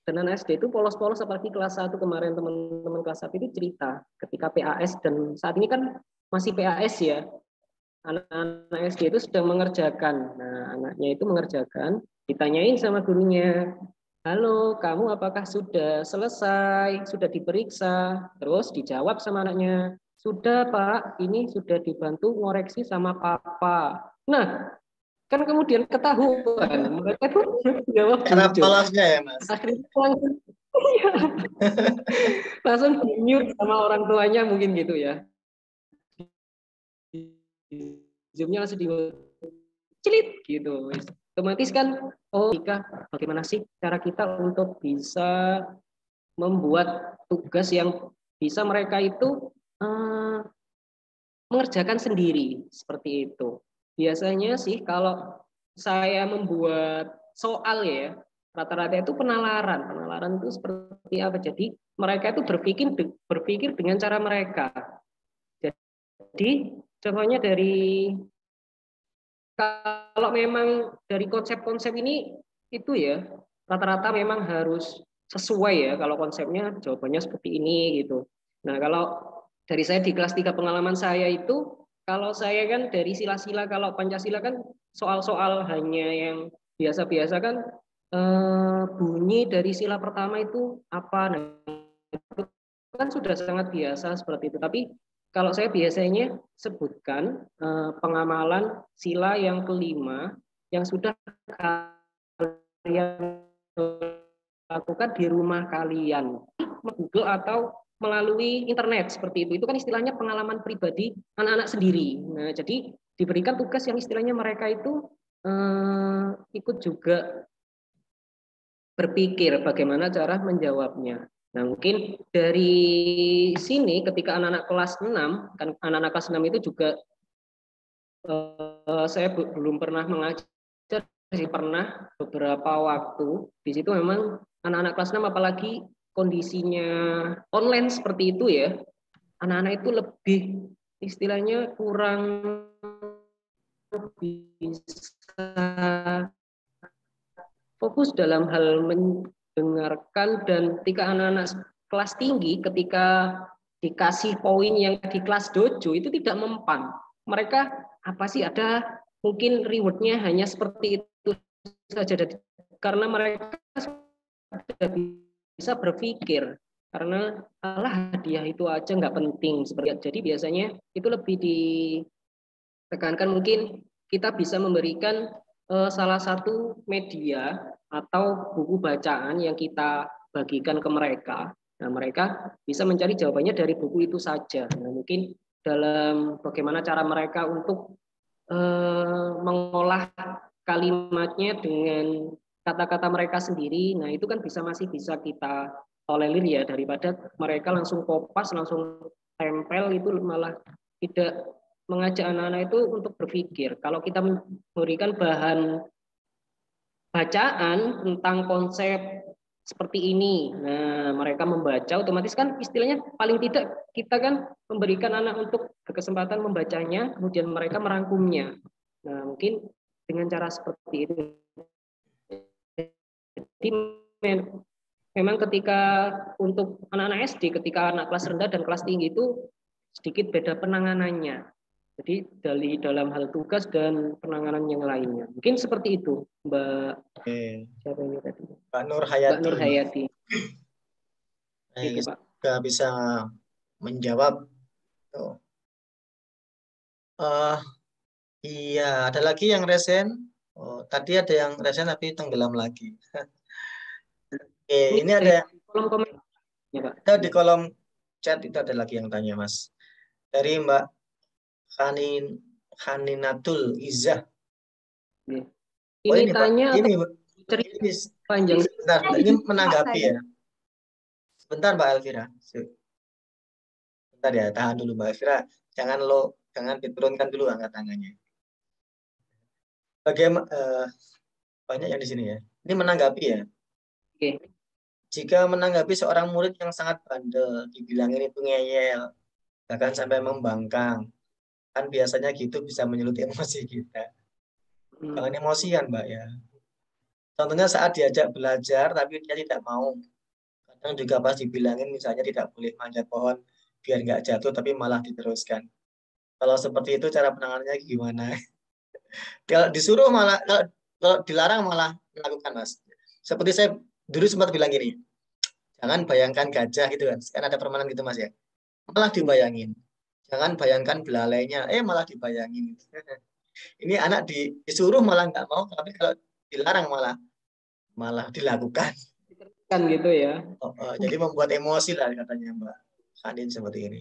dan anak SD itu polos-polos apalagi kelas 1 kemarin teman-teman kelas 1 itu cerita ketika PAS dan saat ini kan masih PAS ya. Anak-anak SD itu sedang mengerjakan. Nah, anaknya itu mengerjakan, ditanyain sama gurunya, halo, kamu apakah sudah selesai? Sudah diperiksa? Terus dijawab sama anaknya, sudah Pak, ini sudah dibantu ngoreksi sama Papa. Nah, kan kemudian ketahuan, mereka tuh jawab Karena jujur. polosnya ya Mas. Akhirnya langsung di-mute sama orang tuanya mungkin gitu ya. Zoom-nya langsung di celit gitu. Otomatis kan, oh bagaimana sih cara kita untuk bisa membuat tugas yang bisa mereka itu mengerjakan sendiri seperti itu. Biasanya sih kalau saya membuat soal ya, rata-rata itu penalaran. Penalaran itu seperti apa? Jadi mereka itu berpikir dengan cara mereka. Jadi contohnya dari kalau memang dari konsep-konsep ini itu ya rata-rata memang harus sesuai ya kalau konsepnya jawabannya seperti ini gitu. Nah, kalau dari saya di kelas 3 pengalaman saya itu kalau saya kan dari sila-sila kalau Pancasila kan soal-soal hanya yang biasa-biasa kan bunyi dari sila pertama itu apa nah, itu kan sudah sangat biasa seperti itu. Tapi kalau saya biasanya sebutkan pengamalan sila yang kelima yang sudah kalian lakukan di rumah kalian, Google atau melalui internet seperti itu. Itu kan istilahnya pengalaman pribadi anak-anak sendiri. Nah, jadi diberikan tugas yang istilahnya mereka itu ikut juga berpikir bagaimana cara menjawabnya. Nah, mungkin dari sini ketika anak-anak kelas 6, kan anak-anak kelas 6 itu juga saya belum pernah mengajar, sih pernah beberapa waktu. Di situ memang anak-anak kelas 6 apalagi kondisinya online seperti itu ya. Anak-anak itu lebih istilahnya kurang bisa fokus dalam hal mendengarkan dan ketika anak-anak kelas tinggi ketika dikasih poin yang di kelas dojo itu tidak mempan. Mereka apa sih ada mungkin rewardnya hanya seperti itu saja karena mereka sudah bisa berpikir karena alah hadiah itu aja nggak penting seperti itu. Jadi biasanya itu lebih ditekankan mungkin kita bisa memberikan salah satu media atau buku bacaan yang kita bagikan ke mereka. Nah, mereka bisa mencari jawabannya dari buku itu saja. Nah, mungkin dalam bagaimana cara mereka untuk mengolah kalimatnya dengan kata-kata mereka sendiri. Nah, itu kan masih bisa kita tolerir ya daripada mereka langsung kopas, langsung tempel itu malah tidak mengajak anak-anak itu untuk berpikir. Kalau kita memberikan bahan bacaan tentang konsep seperti ini, nah mereka membaca otomatis kan istilahnya paling tidak kita kan memberikan anak untuk berkesempatan membacanya, kemudian mereka merangkumnya. Nah mungkin dengan cara seperti itu. Jadi memang ketika untuk anak-anak SD, ketika anak kelas rendah dan kelas tinggi itu sedikit beda penanganannya. Jadi dari dalam hal tugas dan penanganan yang lainnya. Mungkin seperti itu, Mbak. Siapa ini tadi? Mbak Nur Hayati. Mbak Nur Hayati. Gitu, Pak. Juga bisa menjawab. Tuh. Iya, ada lagi yang resen. Oh, tadi ada yang resen tapi tenggelam lagi. Ini ada kolom komentar. Ya, Pak. Ada di kolom chat itu ada lagi yang tanya, Mas. Dari Mbak Khaninatul Izzah. Ini, ini tanya Pak, ini panjang. Sebentar, ini menanggapi ya. Sebentar Mbak Elvira. Sebentar ya, tahan dulu Mbak Elvira. Jangan diturunkan dulu angkat tangannya. Bagaimana banyak yang di sini ya. Ini menanggapi ya. Oke. Jika menanggapi seorang murid yang sangat bandel, dibilangin itu ngeyel, bahkan sampai membangkang, kan biasanya gitu bisa menyulut emosi kita. Jangan emosian Mbak ya. Contohnya saat diajak belajar tapi dia tidak mau. Kadang juga pas dibilangin misalnya tidak boleh manjat pohon biar nggak jatuh tapi malah diteruskan. Kalau seperti itu cara penanganannya gimana? Kalau disuruh malah, kalau dilarang malah melakukan Mas. Seperti saya dulu sempat bilang gini, jangan bayangkan gajah gitu kan. Kan ada permainan gitu Mas ya. Malah dibayangin. Jangan bayangkan belalainya, malah dibayangin. Ini anak disuruh malah nggak mau, tapi kalau dilarang malah dilakukan. Kan gitu ya. Jadi membuat emosi lah katanya Mbak Khanin seperti ini.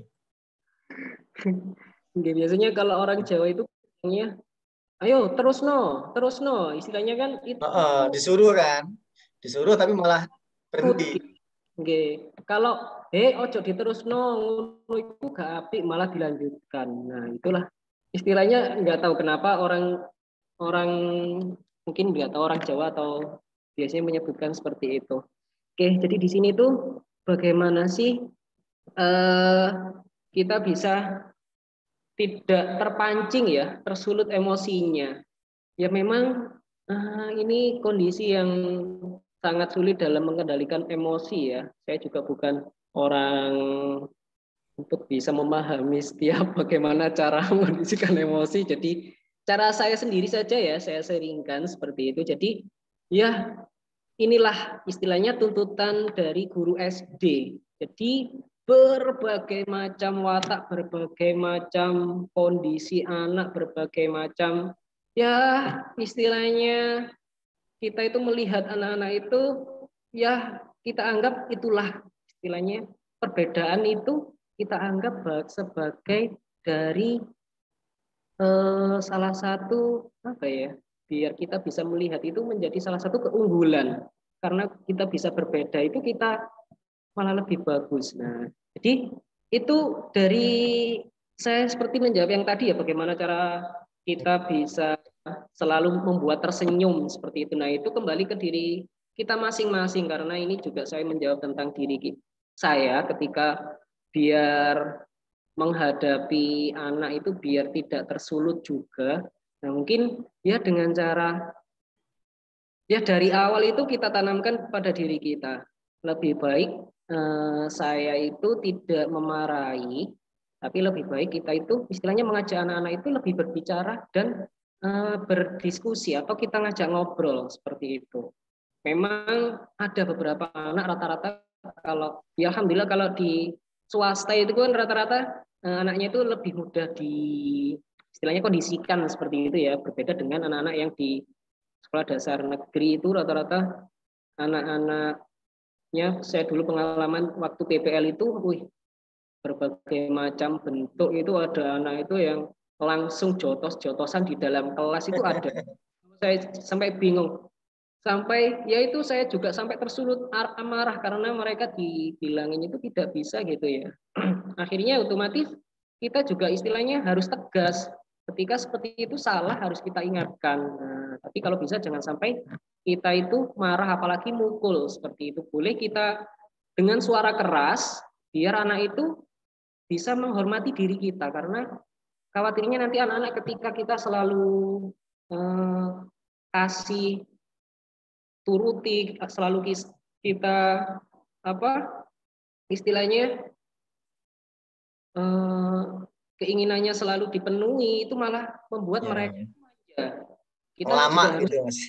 Biasanya kalau orang Jawa itu bilangnya, ayo terus no, istilahnya kan itu. Disuruh tapi malah berhenti. Oke. Kalau ojo diterusno ngono iku gak apik malah dilanjutkan. Nah, itulah istilahnya nggak tahu kenapa orang mungkin nggak tahu orang Jawa atau biasanya menyebutkan seperti itu. Oke, jadi di sini tuh bagaimana sih kita bisa tidak terpancing ya, tersulut emosinya. Ya memang ini kondisi yang sangat sulit dalam mengendalikan emosi ya. Saya juga bukan orang untuk bisa memahami setiap bagaimana cara mengondisikan emosi. Jadi cara saya sendiri saja ya, saya sharingkan seperti itu. Jadi ya inilah istilahnya tuntutan dari guru SD. Jadi berbagai macam watak, berbagai macam kondisi anak, berbagai macam ya istilahnya kita itu melihat anak-anak itu ya kita anggap itulah istilahnya perbedaan itu kita anggap sebagai dari salah satu apa ya biar kita bisa melihat itu menjadi salah satu keunggulan karena kita bisa berbeda itu kita malah lebih bagus. Nah, jadi itu dari saya seperti menjawab yang tadi ya bagaimana cara kita bisa selalu membuat tersenyum seperti itu. Nah, itu kembali ke diri kita masing-masing karena ini juga saya menjawab tentang diri saya ketika biar menghadapi anak itu biar tidak tersulut juga. Nah, mungkin ya dengan cara ya dari awal itu kita tanamkan pada diri kita. Lebih baik saya itu tidak memarahi, tapi lebih baik kita itu istilahnya mengajak anak-anak itu lebih berbicara dan berdiskusi atau kita ngajak ngobrol seperti itu. Memang ada beberapa anak rata-rata kalau ya alhamdulillah kalau di swasta itu kan rata-rata anaknya itu lebih mudah di istilahnya kondisikan seperti itu ya, berbeda dengan anak-anak yang di sekolah dasar negeri itu rata-rata anak-anaknya saya dulu pengalaman waktu PPL itu berbagai macam bentuk itu ada anak itu yang langsung jotos-jotosan di dalam kelas itu ada. Saya sampai bingung. Sampai ya itu saya juga sampai tersulut amarah karena mereka dibilangin itu tidak bisa gitu ya. Akhirnya otomatis kita juga istilahnya harus tegas. Ketika seperti itu salah harus kita ingatkan. Nah, tapi kalau bisa jangan sampai kita itu marah apalagi mukul seperti itu. Boleh kita dengan suara keras biar anak itu bisa menghormati diri kita karena khawatirnya nanti anak-anak ketika kita selalu kasih turuti, selalu kita apa istilahnya keinginannya selalu dipenuhi, itu malah membuat mereka kita lama juga harus gitu Mas.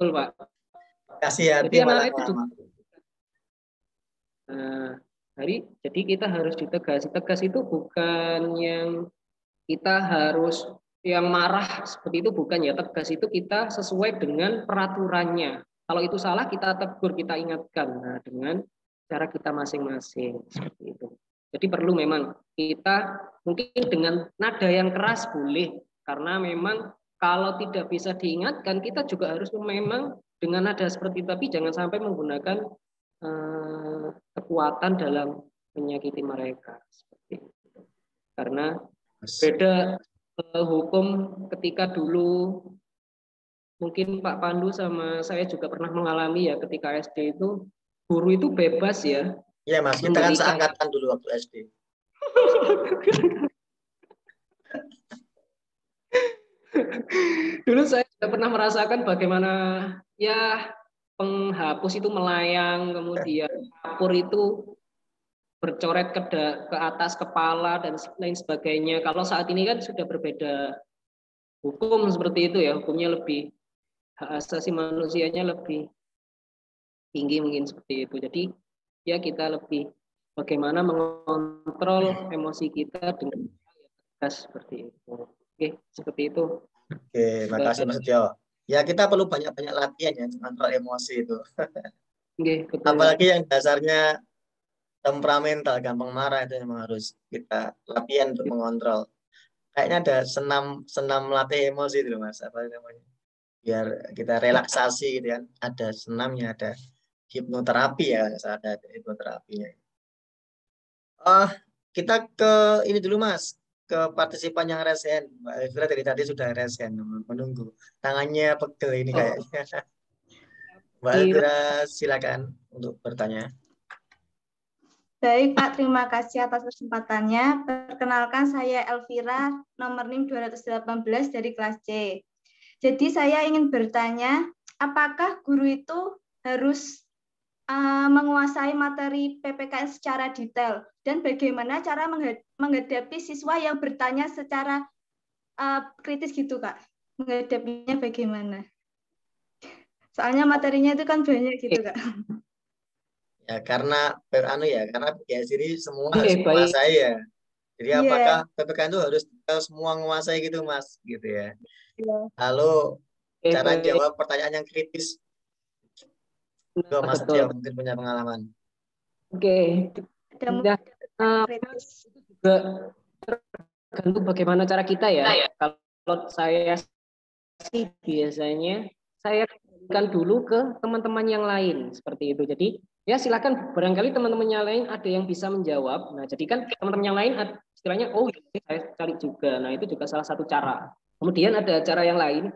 betul Pak. Kasih hati Jadi malah anak itu lama. Jadi kita harus ditegasi. Tegas itu bukan yang kita harus yang marah seperti itu, bukan ya. Tegas itu kita sesuai dengan peraturannya. Kalau itu salah kita tegur, kita ingatkan. Nah, dengan cara kita masing-masing seperti itu. Jadi perlu memang kita mungkin dengan nada yang keras boleh, karena memang kalau tidak bisa diingatkan kita juga harus memang dengan nada seperti itu, tapi jangan sampai menggunakan kekuatan dalam menyakiti mereka seperti itu. Karena beda hukum ketika dulu mungkin Pak Pandu sama saya juga pernah mengalami ya, ketika SD itu guru itu bebas ya. Iya Mas, kita kan seangkatan dulu waktu SD. Dulu saya juga pernah merasakan bagaimana ya penghapus itu melayang, kemudian kapur itu bercoret ke atas kepala dan lain sebagainya. Kalau saat ini kan sudah berbeda hukum seperti itu ya, hukumnya lebih, hak asasi manusianya lebih tinggi mungkin seperti itu. Jadi ya kita lebih bagaimana mengontrol emosi kita dengan tegas seperti itu. Oke, seperti itu. Oke, makasih Mas Jo. Ya kita perlu banyak-banyak latihan ya mengontrol emosi itu. Oke, betul. Apalagi yang dasarnya temperamental, gampang marah, itu memang harus kita latihan untuk mengontrol. Kayaknya ada senam latih emosi itu Mas, apa namanya? Biar kita relaksasi gitu kan. Ada senamnya, ada hipnoterapi ya, ada hipnoterapinya. Kita ke ini dulu Mas, ke partisipan yang resen. Mbak Elvira dari tadi sudah resen, menunggu. Tangannya pegel ini kayaknya. Mbak Elvira silakan untuk bertanya. Baik Pak, terima kasih atas kesempatannya. Perkenalkan saya Elvira, nomor NIM 218 dari kelas C. Jadi saya ingin bertanya, apakah guru itu harus menguasai materi PPKN secara detail, dan bagaimana cara menghadapi siswa yang bertanya secara kritis gitu Kak? Menghadapinya bagaimana? Soalnya materinya itu kan banyak gitu Kak. Ya karena ya sini semua harus menguasai ya. Jadi apakah PPKN itu harus semua menguasai gitu Mas, gitu ya. Lalu cara jawab pertanyaan yang kritis. Mas Dio mungkin punya pengalaman. Oke. Juga tergantung bagaimana cara kita ya. Kalau saya sih biasanya saya berikan dulu ke teman-teman yang lain seperti itu. Jadi ya silakan, barangkali teman-teman yang lain ada yang bisa menjawab. Nah, jadi kan teman-teman yang lain istilahnya saya cari juga. Nah, itu juga salah satu cara. Kemudian ada cara yang lain,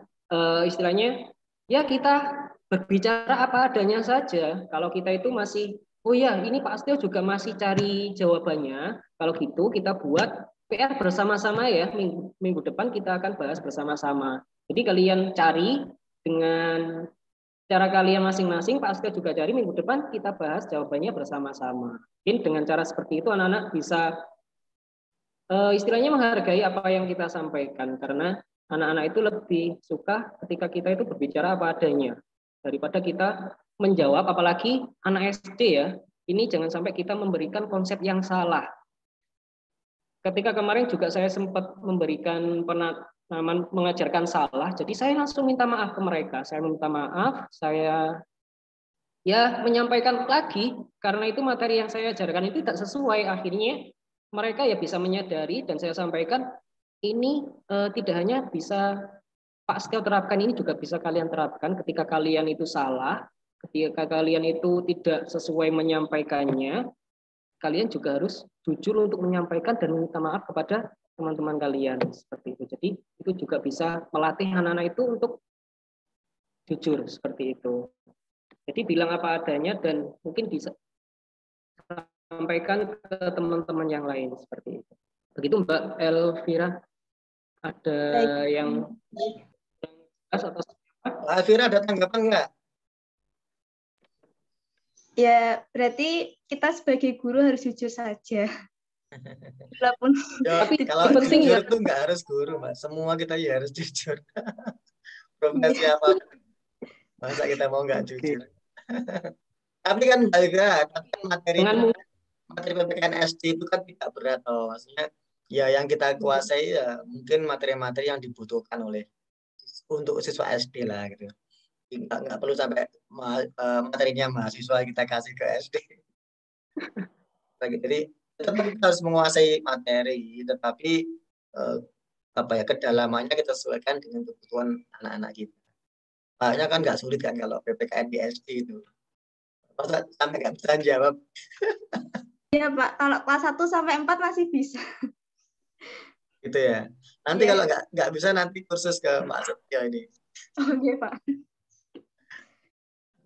istilahnya ya kita berbicara apa adanya saja. Kalau kita itu masih, oh ya ini Pak Astio juga masih cari jawabannya. Kalau gitu kita buat PR bersama-sama ya. Minggu depan kita akan bahas bersama-sama. Jadi kalian cari dengan cara kalian masing-masing, Pak Astio juga cari, minggu depan kita bahas jawabannya bersama-sama. Mungkin dengan cara seperti itu anak-anak bisa istilahnya menghargai apa yang kita sampaikan, karena anak-anak itu lebih suka ketika kita itu berbicara apa adanya daripada kita menjawab, apalagi anak SD ya. Ini jangan sampai kita memberikan konsep yang salah. Ketika kemarin juga saya sempat memberikan mengajarkan salah, jadi saya langsung minta maaf ke mereka. Saya minta maaf, saya ya menyampaikan lagi, karena itu materi yang saya ajarkan itu tidak sesuai. Akhirnya mereka ya bisa menyadari, dan saya sampaikan ini tidak hanya bisa Pak Astio terapkan, ini juga bisa kalian terapkan. Ketika kalian itu salah, ketika kalian itu tidak sesuai menyampaikannya, kalian juga harus jujur untuk menyampaikan dan meminta maaf kepada teman-teman kalian seperti itu. Jadi itu juga bisa melatih anak-anak itu untuk jujur seperti itu. Jadi bilang apa adanya dan mungkin bisa sampaikan ke teman-teman yang lain seperti itu. Begitu Mbak Elvira. Ada yang jelas atau Mbak Elvira ada tanggapan nggak? Ya, berarti kita sebagai guru harus jujur saja. Walaupun tapi Kalau penting jujur ya. itu nggak harus guru, Mbak. Semua kita ya harus jujur. Profesi apa? Masa kita mau nggak jujur? Tapi kan Mbak Elvira, materi PPKN SD itu kan tidak berat, toh. Maksudnya ya yang kita kuasai ya mungkin materi-materi yang dibutuhkan untuk siswa SD lah gitu. Nggak perlu sampai materinya mahasiswa kita kasih ke SD. Jadi tetap kita harus menguasai materi, tetapi kedalamannya kita sesuaikan dengan kebutuhan anak-anak kita. Makanya kan nggak sulit kan kalau PPKN di SD itu. Masa sampai nggak bisa jawab? ya Pak, kalau kelas 1 sampai 4 masih bisa. Gitu ya. Nanti kalau nggak bisa nanti kursus ke Mbak Setio ini. Oke Pak.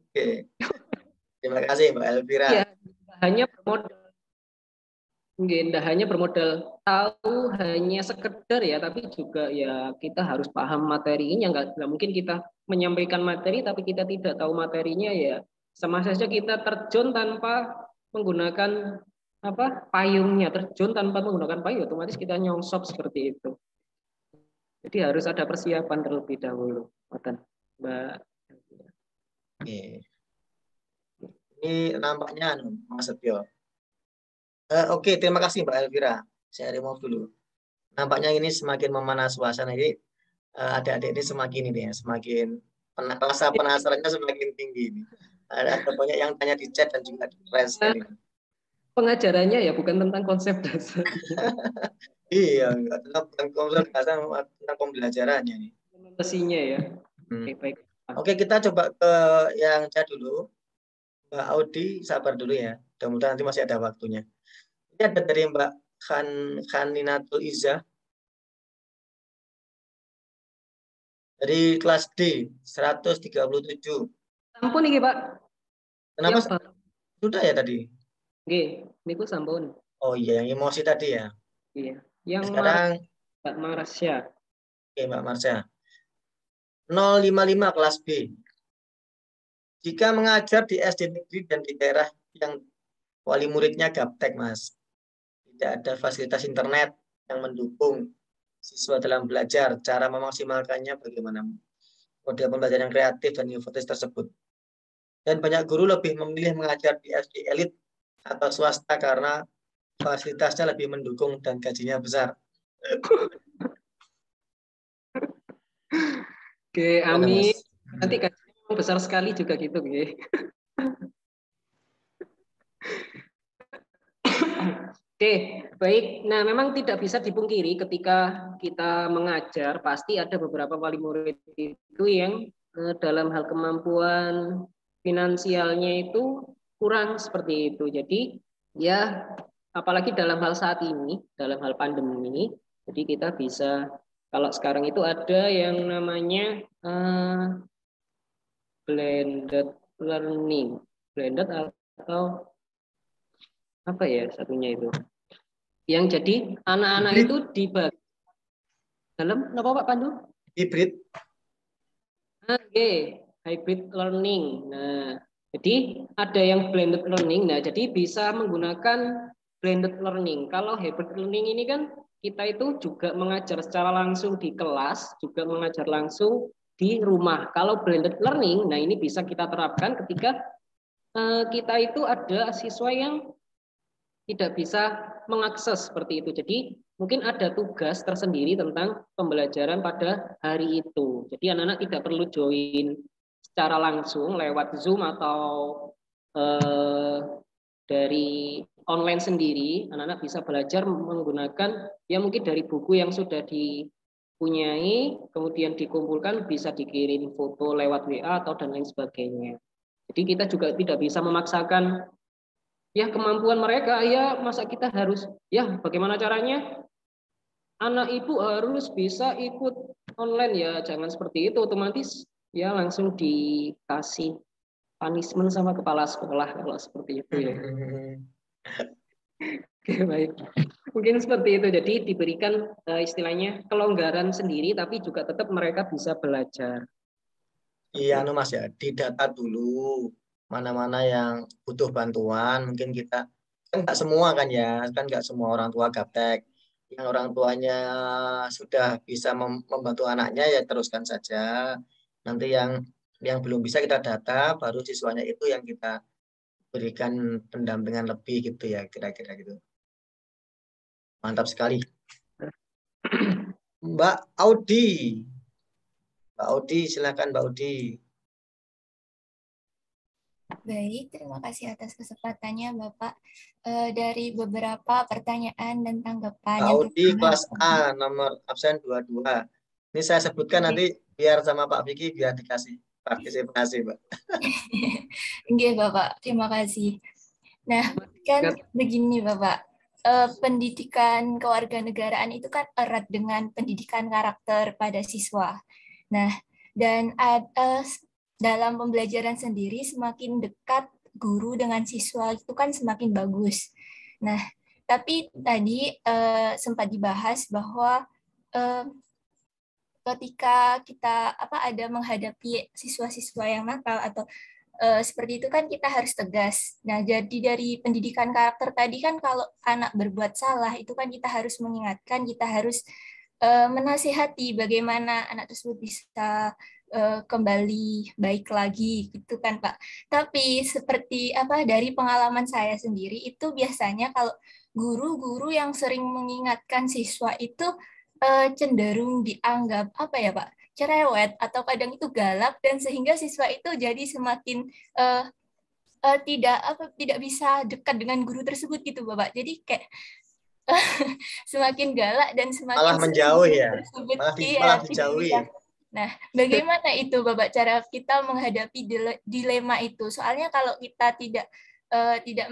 Oke. Terima kasih Mbak Elvira. Ya, hanya bermodal tahu hanya sekedar ya, tapi juga ya kita harus paham materinya. Nggak mungkin kita menyampaikan materi tapi kita tidak tahu materinya, ya sama saja kita terjun tanpa menggunakan payungnya, terjun tanpa menggunakan payung, otomatis kita nyongsop seperti itu. Jadi harus ada persiapan terlebih dahulu, Mbak. Oke. Ini nampaknya Mas Setio. Oke, terima kasih Mbak Elvira. Saya remove dulu. Nampaknya ini semakin memanas suasana ini. Adik-adik ini semakin ini ya, semakin rasa penasarannya semakin tinggi ini. Ada banyak yang tanya di chat dan juga di press ini. Pengajarannya ya bukan tentang konsep dasar. Iya, enggak tentang konsep dasar, tentang pembelajarannya nih. Implementasinya ya. Oke, baik. Oke, kita coba ke yang chat dulu. Mbak Audi, sabar dulu ya. Mudah-mudahan nanti masih ada waktunya. Ini ada dari Mbak Khaninatul Izzah. Dari kelas D, 137. Sampun nih Pak. Kenapa? Ya, sudah ya tadi? Oke, niku sampun. Oh iya, yang emosi tadi ya? Iya. Yang sekarang Mbak Marsha. Oke, Mbak Marsha. 055 kelas B. Jika mengajar di SD negeri dan di daerah yang wali muridnya gaptek, Mas. Tidak ada fasilitas internet yang mendukung siswa dalam belajar. Cara memaksimalkannya bagaimana? Model pembelajaran yang kreatif dan inovatif tersebut. Dan banyak guru lebih memilih mengajar di SD elit atau swasta karena fasilitasnya lebih mendukung dan gajinya besar. Oke, amin. Nanti gajinya besar sekali juga gitu, oke. Oke, baik. Nah, memang tidak bisa dipungkiri ketika kita mengajar, pasti ada beberapa wali murid itu yang dalam hal kemampuan finansialnya itu kurang seperti itu. Jadi, ya, apalagi dalam hal saat ini, dalam hal pandemi, jadi kita bisa, kalau sekarang itu ada yang namanya blended learning. Blended atau apa ya satunya itu, yang jadi anak-anak itu dibagi dalam apa Pak Pandu? Hybrid. Oke, hybrid learning. Nah, jadi ada yang blended learning. Nah, jadi bisa menggunakan blended learning. Kalau hybrid learning ini kan kita itu juga mengajar secara langsung di kelas, juga mengajar langsung di rumah. Kalau blended learning, nah ini bisa kita terapkan ketika kita itu ada siswa yang tidak bisa mengakses seperti itu. Jadi mungkin ada tugas tersendiri tentang pembelajaran pada hari itu. Jadi anak-anak tidak perlu join secara langsung lewat Zoom atau dari online sendiri. Anak-anak bisa belajar menggunakan ya mungkin dari buku yang sudah dipunyai, kemudian dikumpulkan, bisa dikirim foto lewat WA atau dan lain sebagainya. Jadi kita juga tidak bisa memaksakan ya kemampuan mereka, ya masa kita harus, ya bagaimana caranya anak ibu harus bisa ikut online, ya jangan seperti itu, otomatis ya langsung dikasih punishment sama kepala sekolah kalau seperti itu ya. Oke, baik. Mungkin seperti itu. Jadi diberikan istilahnya kelonggaran sendiri, tapi juga tetap mereka bisa belajar. Iya, Mas ya, didata dulu mana-mana yang butuh bantuan. Mungkin kita kan nggak semua kan ya, kan nggak semua orang tua gaptek. Yang orang tuanya sudah bisa membantu anaknya ya teruskan saja. Nanti yang belum bisa kita data, baru siswanya itu yang kita berikan pendampingan lebih gitu ya, kira-kira gitu. Mantap sekali. Mbak Audi. Mbak Audi, silakan Mbak Audi. Baik, terima kasih atas kesempatannya Bapak. Dari beberapa pertanyaan dan tanggapan Mbak yang Audi terkait kelas A, nomor absen 22. Ini saya sebutkan nanti biar sama Pak Vicky biar dikasih partisipasi, Mbak. Oke, Bapak, terima kasih. Nah, kan begini Bapak, pendidikan kewarganegaraan itu kan erat dengan pendidikan karakter pada siswa. Nah, dan dalam pembelajaran sendiri semakin dekat guru dengan siswa itu kan semakin bagus. Nah, tapi tadi sempat dibahas bahwa ketika kita ada menghadapi siswa-siswa yang nakal atau seperti itu kan kita harus tegas. Nah, jadi dari pendidikan karakter tadi kan kalau anak berbuat salah itu kan kita harus mengingatkan, kita harus menasihati bagaimana anak tersebut bisa kembali baik lagi gitu kan Pak. Tapi seperti dari pengalaman saya sendiri itu biasanya kalau guru-guru yang sering mengingatkan siswa itu cenderung dianggap ya Pak, cerewet atau kadang itu galak dan sehingga siswa itu jadi semakin tidak bisa dekat dengan guru tersebut gitu Bapak. Jadi kayak semakin galak dan semakin Malah sering menjauh guru ya. tersebut Malah tidak dijauhi bisa. ya. Nah, bagaimana itu Bapak cara kita menghadapi dilema itu? Soalnya kalau kita tidak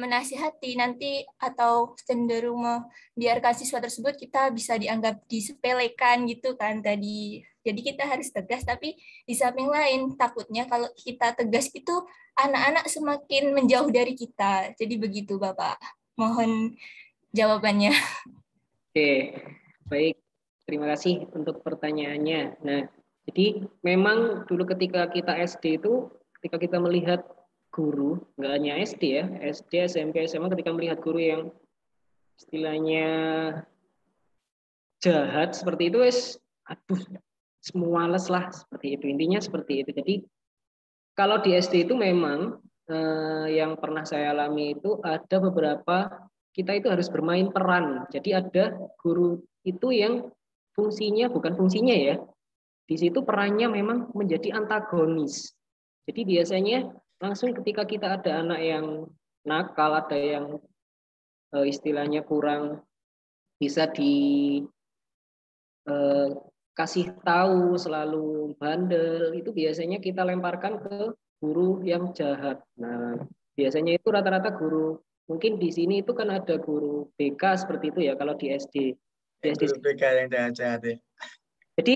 menasihati nanti atau cenderung membiarkan siswa tersebut, kita bisa dianggap disepelekan gitu kan tadi. Jadi kita harus tegas, tapi di samping lain takutnya kalau kita tegas itu anak-anak semakin menjauh dari kita. Jadi begitu Bapak. Mohon jawabannya. Oke, baik. Terima kasih untuk pertanyaannya. Nah, jadi memang dulu ketika kita SD itu, ketika kita melihat guru, nggak hanya SD ya, SD, SMP, SMA, ketika melihat guru yang istilahnya jahat seperti itu, aduh, semua males lah seperti itu. Intinya seperti itu. Jadi kalau di SD itu memang yang pernah saya alami itu ada beberapa kita itu harus bermain peran. Jadi ada guru itu yang bukan fungsinya ya. Di situ perannya memang menjadi antagonis. Jadi biasanya langsung ketika kita ada anak yang nakal, ada yang istilahnya kurang bisa kasih tahu, selalu bandel, itu biasanya kita lemparkan ke guru yang jahat. Nah, biasanya itu rata-rata guru, mungkin di sini itu kan ada guru BK seperti itu ya kalau di SD. Guru BK yang jahat-jahat ya. Jadi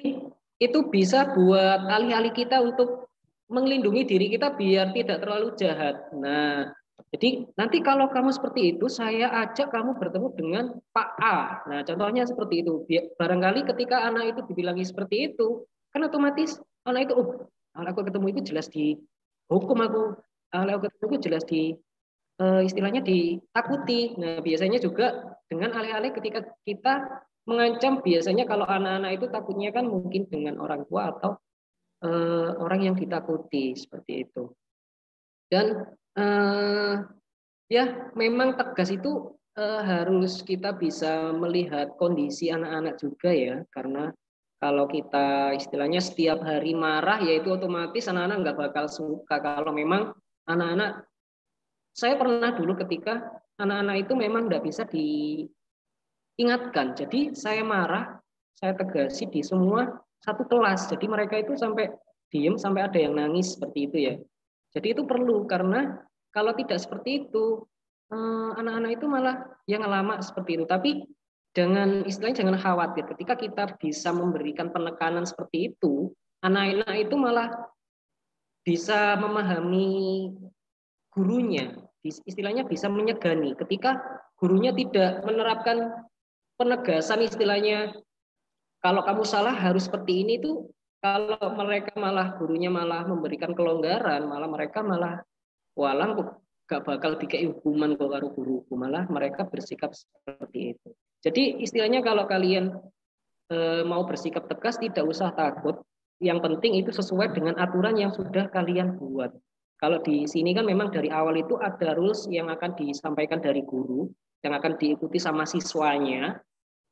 itu bisa buat alih-alih kita untuk melindungi diri kita biar tidak terlalu jahat. Nah, jadi nanti kalau kamu seperti itu, saya ajak kamu bertemu dengan Pak A. Nah, contohnya seperti itu. Barangkali ketika anak itu dibilangi seperti itu, kan otomatis anak itu, aku ketemu itu jelas dihukum aku ketemu itu jelas istilahnya ditakuti. Nah, biasanya juga dengan alih-alih ketika kita mengancam, biasanya kalau anak-anak itu takutnya kan mungkin dengan orang tua atau orang yang ditakuti seperti itu. Dan ya memang tegas itu harus kita bisa melihat kondisi anak-anak juga ya, karena kalau kita istilahnya setiap hari marah, yaitu otomatis anak-anak nggak bakal suka. Kalau memang anak-anak, saya pernah dulu ketika anak-anak itu memang nggak bisa diingatkan, jadi saya marah, saya tegasi di semua satu kelas, jadi mereka itu sampai diem, sampai ada yang nangis seperti itu ya. Jadi itu perlu, karena kalau tidak seperti itu, anak-anak itu malah yang lama seperti itu. Tapi istilahnya jangan khawatir, ketika kita bisa memberikan penekanan seperti itu, anak-anak itu malah bisa memahami gurunya, istilahnya bisa menyegani. Ketika gurunya tidak menerapkan penegasan istilahnya, kalau kamu salah harus seperti ini tuh, kalau mereka malah gurunya malah memberikan kelonggaran, malah mereka malah walang gak bakal dikei hukuman kok karo guruku, malah mereka bersikap seperti itu. Jadi istilahnya kalau kalian mau bersikap tegas tidak usah takut. Yang penting itu sesuai dengan aturan yang sudah kalian buat. Kalau di sini kan memang dari awal itu ada rules yang akan disampaikan dari guru, yang akan diikuti sama siswanya,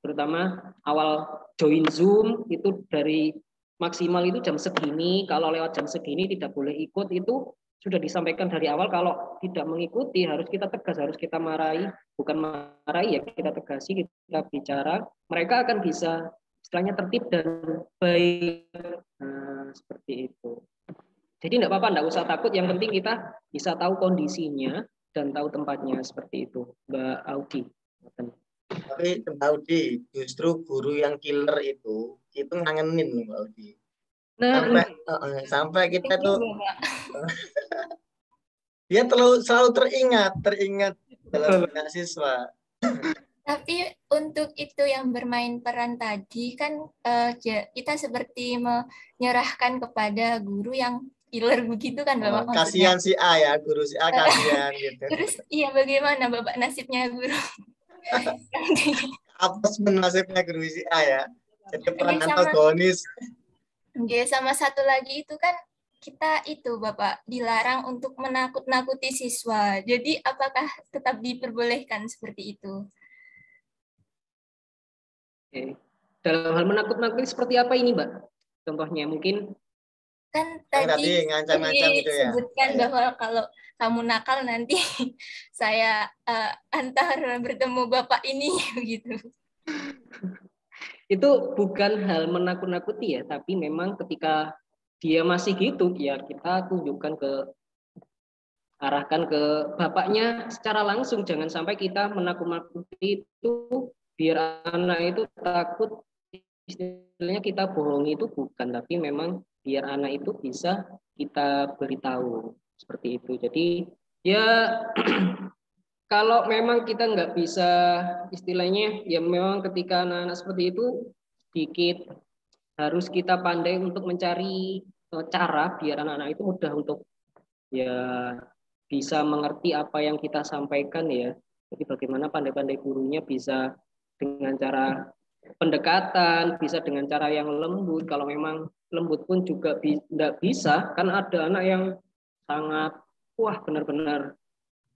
terutama awal join Zoom itu dari maksimal itu jam segini, kalau lewat jam segini tidak boleh ikut, itu sudah disampaikan dari awal. Kalau tidak mengikuti harus kita tegas, harus kita marahi, bukan marahi ya, kita tegasi, kita bicara, mereka akan bisa istilahnya tertib dan baik. Nah, seperti itu. Jadi tidak apa-apa, tidak usah takut, yang penting kita bisa tahu kondisinya dan tahu tempatnya, seperti itu, Mbak Audi. Tapi Mbak Audi, justru guru yang killer itu ngangenin Mbak Audi. Nah, sampai kita tuh dia selalu teringat dalam benak siswa. Tapi untuk itu yang bermain peran tadi kan kita seperti menyerahkan kepada guru yang killer begitu kan Bapak maksudnya. Kasihan si A ya, guru si A kasihan gitu. Terus iya bagaimana Bapak nasibnya guru? Apa nasibnya guru si A ya? Jadi peran antagonis. Sama satu lagi itu kan kita itu Bapak dilarang untuk menakut-nakuti siswa. Jadi apakah tetap diperbolehkan seperti itu? Oke. Dalam hal menakut-nakuti seperti apa ini, Mbak? Contohnya mungkin kan tadi ngancam-ngancam gitu ya. Disebutkan bahwa kalau kamu nakal nanti saya antar bertemu Bapak ini gitu. Itu bukan hal menakut-nakuti ya, tapi memang ketika dia masih gitu ya kita tunjukkan arahkan ke bapaknya secara langsung, jangan sampai kita menakut-nakuti itu biar anak itu takut, istilahnya kita bohongi itu bukan, tapi memang biar anak itu bisa kita beritahu seperti itu. Jadi ya kalau memang kita nggak bisa istilahnya ya memang ketika anak-anak seperti itu sedikit harus kita pandai untuk mencari cara biar anak-anak itu mudah untuk ya bisa mengerti apa yang kita sampaikan ya. Jadi bagaimana pandai-pandai gurunya bisa dengan cara pendekatan, bisa dengan cara yang lembut. Kalau memang lembut pun juga tidak bisa, kan ada anak yang sangat wah benar-benar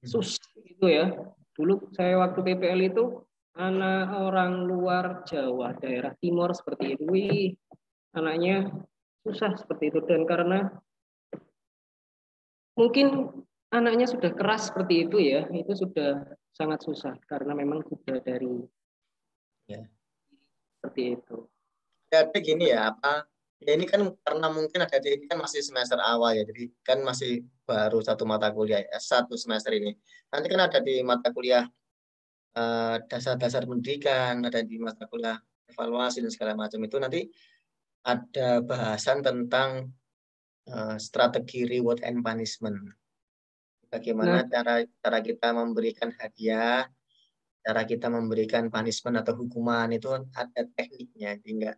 susah gitu ya. Dulu saya waktu PPL itu anak orang luar Jawa, daerah timur seperti itu. Wih, anaknya susah seperti itu, dan karena mungkin anaknya sudah keras seperti itu ya, itu sudah sangat susah karena memang sudah dari ya seperti itu. Jadi gini ya, ini kan karena mungkin ini kan masih semester awal ya, jadi kan masih baru satu mata kuliah S1 semester ini. Nanti kan ada di mata kuliah dasar-dasar pendidikan, ada di mata kuliah evaluasi dan segala macam itu, nanti ada bahasan tentang strategi reward and punishment. Bagaimana cara kita memberikan hadiah, cara kita memberikan punishment atau hukuman, itu ada tekniknya, jadi nggak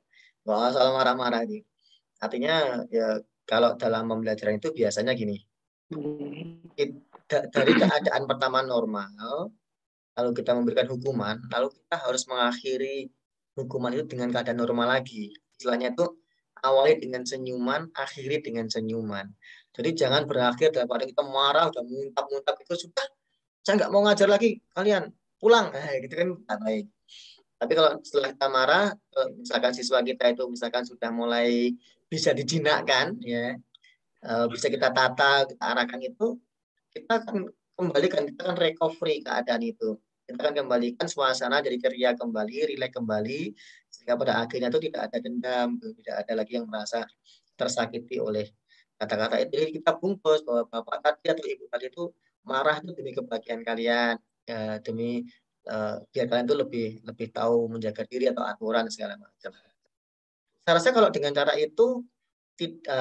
asal marah-marah gitu. Artinya ya kalau dalam pembelajaran itu biasanya gini, dari keadaan pertama normal, lalu kita memberikan hukuman, lalu kita harus mengakhiri hukuman itu dengan keadaan normal lagi. Istilahnya itu awali dengan senyuman, akhiri dengan senyuman. Jadi jangan berakhir daripada kita marah, udah muntah-muntah itu sudah, saya nggak mau ngajar lagi, kalian pulang, gitu kan tidak baik. Tapi kalau setelah kita marah, misalkan siswa kita itu misalkan sudah mulai bisa dijinakkan, ya bisa kita tata, kita arahkan itu, kita akan kembalikan, kita akan recovery keadaan itu. Kita akan kembalikan suasana jadi ceria kembali, rileks kembali, sehingga pada akhirnya itu tidak ada dendam, tidak ada lagi yang merasa tersakiti oleh kata-kata itu. Jadi kita bungkus bahwa bapak tadi atau ibu tadi itu marah itu demi kebahagiaan kalian, ya, demi biar kalian tuh lebih tahu menjaga diri atau aturan segala macam. Saya rasa kalau dengan cara itu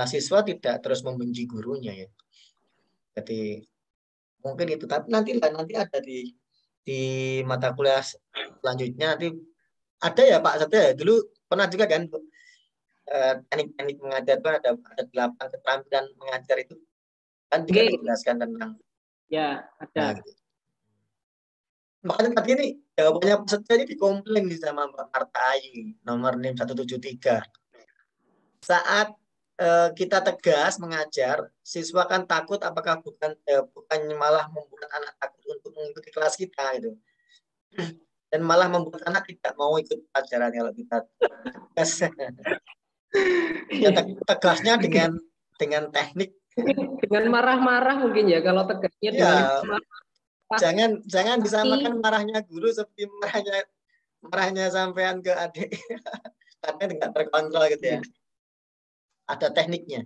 siswa tidak terus membenci gurunya ya. Jadi mungkin itu, tapi nanti ada di mata kuliah selanjutnya nanti ada ya Pak Satya ya, dulu pernah juga kan teknik-teknik mengajar itu ada 8 keterampilan mengajar itu kan juga dijelaskan tentang ya ada. Nah, gitu. Makanya tadi ini jawabannya Pak Satya ini dikomplain nih sama Mbak Marta Ayu nomor NIM 173. Saat kita tegas mengajar, siswa kan takut apakah bukan malah membuat anak takut untuk mengikuti kelas kita gitu. Dan malah membuat anak tidak mau ikut pelajaran kalau kita tegas. Ya, tegasnya dengan teknik. Dengan marah-marah mungkin ya kalau tegasnya Ya, dengan jangan disamakan marahnya guru seperti marahnya sampean ke adik. Karena tidak terkontrol gitu ya. Ada tekniknya.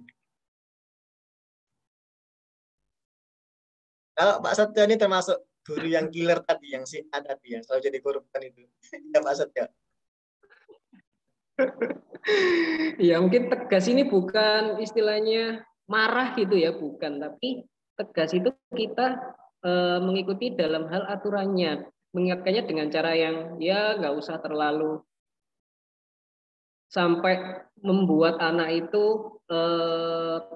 Kalau Pak Satya ini termasuk guru yang killer tadi, yang si A tadi, yang selalu jadi korban itu. Ya Pak Satya. Ya mungkin tegas ini bukan istilahnya marah gitu ya, bukan. Tapi tegas itu kita mengikuti dalam hal aturannya. Mengingatkannya dengan cara yang ya nggak usah terlalu sampai membuat anak itu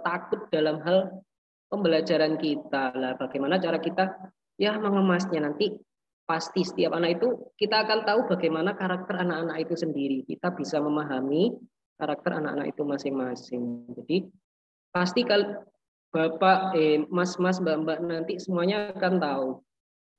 takut dalam hal pembelajaran kita. Lah, bagaimana cara kita ya mengemasnya nanti pasti setiap anak itu kita akan tahu bagaimana karakter anak-anak itu sendiri. Kita bisa memahami karakter anak-anak itu masing-masing. Jadi pasti kalau Bapak, Mas-mas, Mbak-mbak nanti semuanya akan tahu.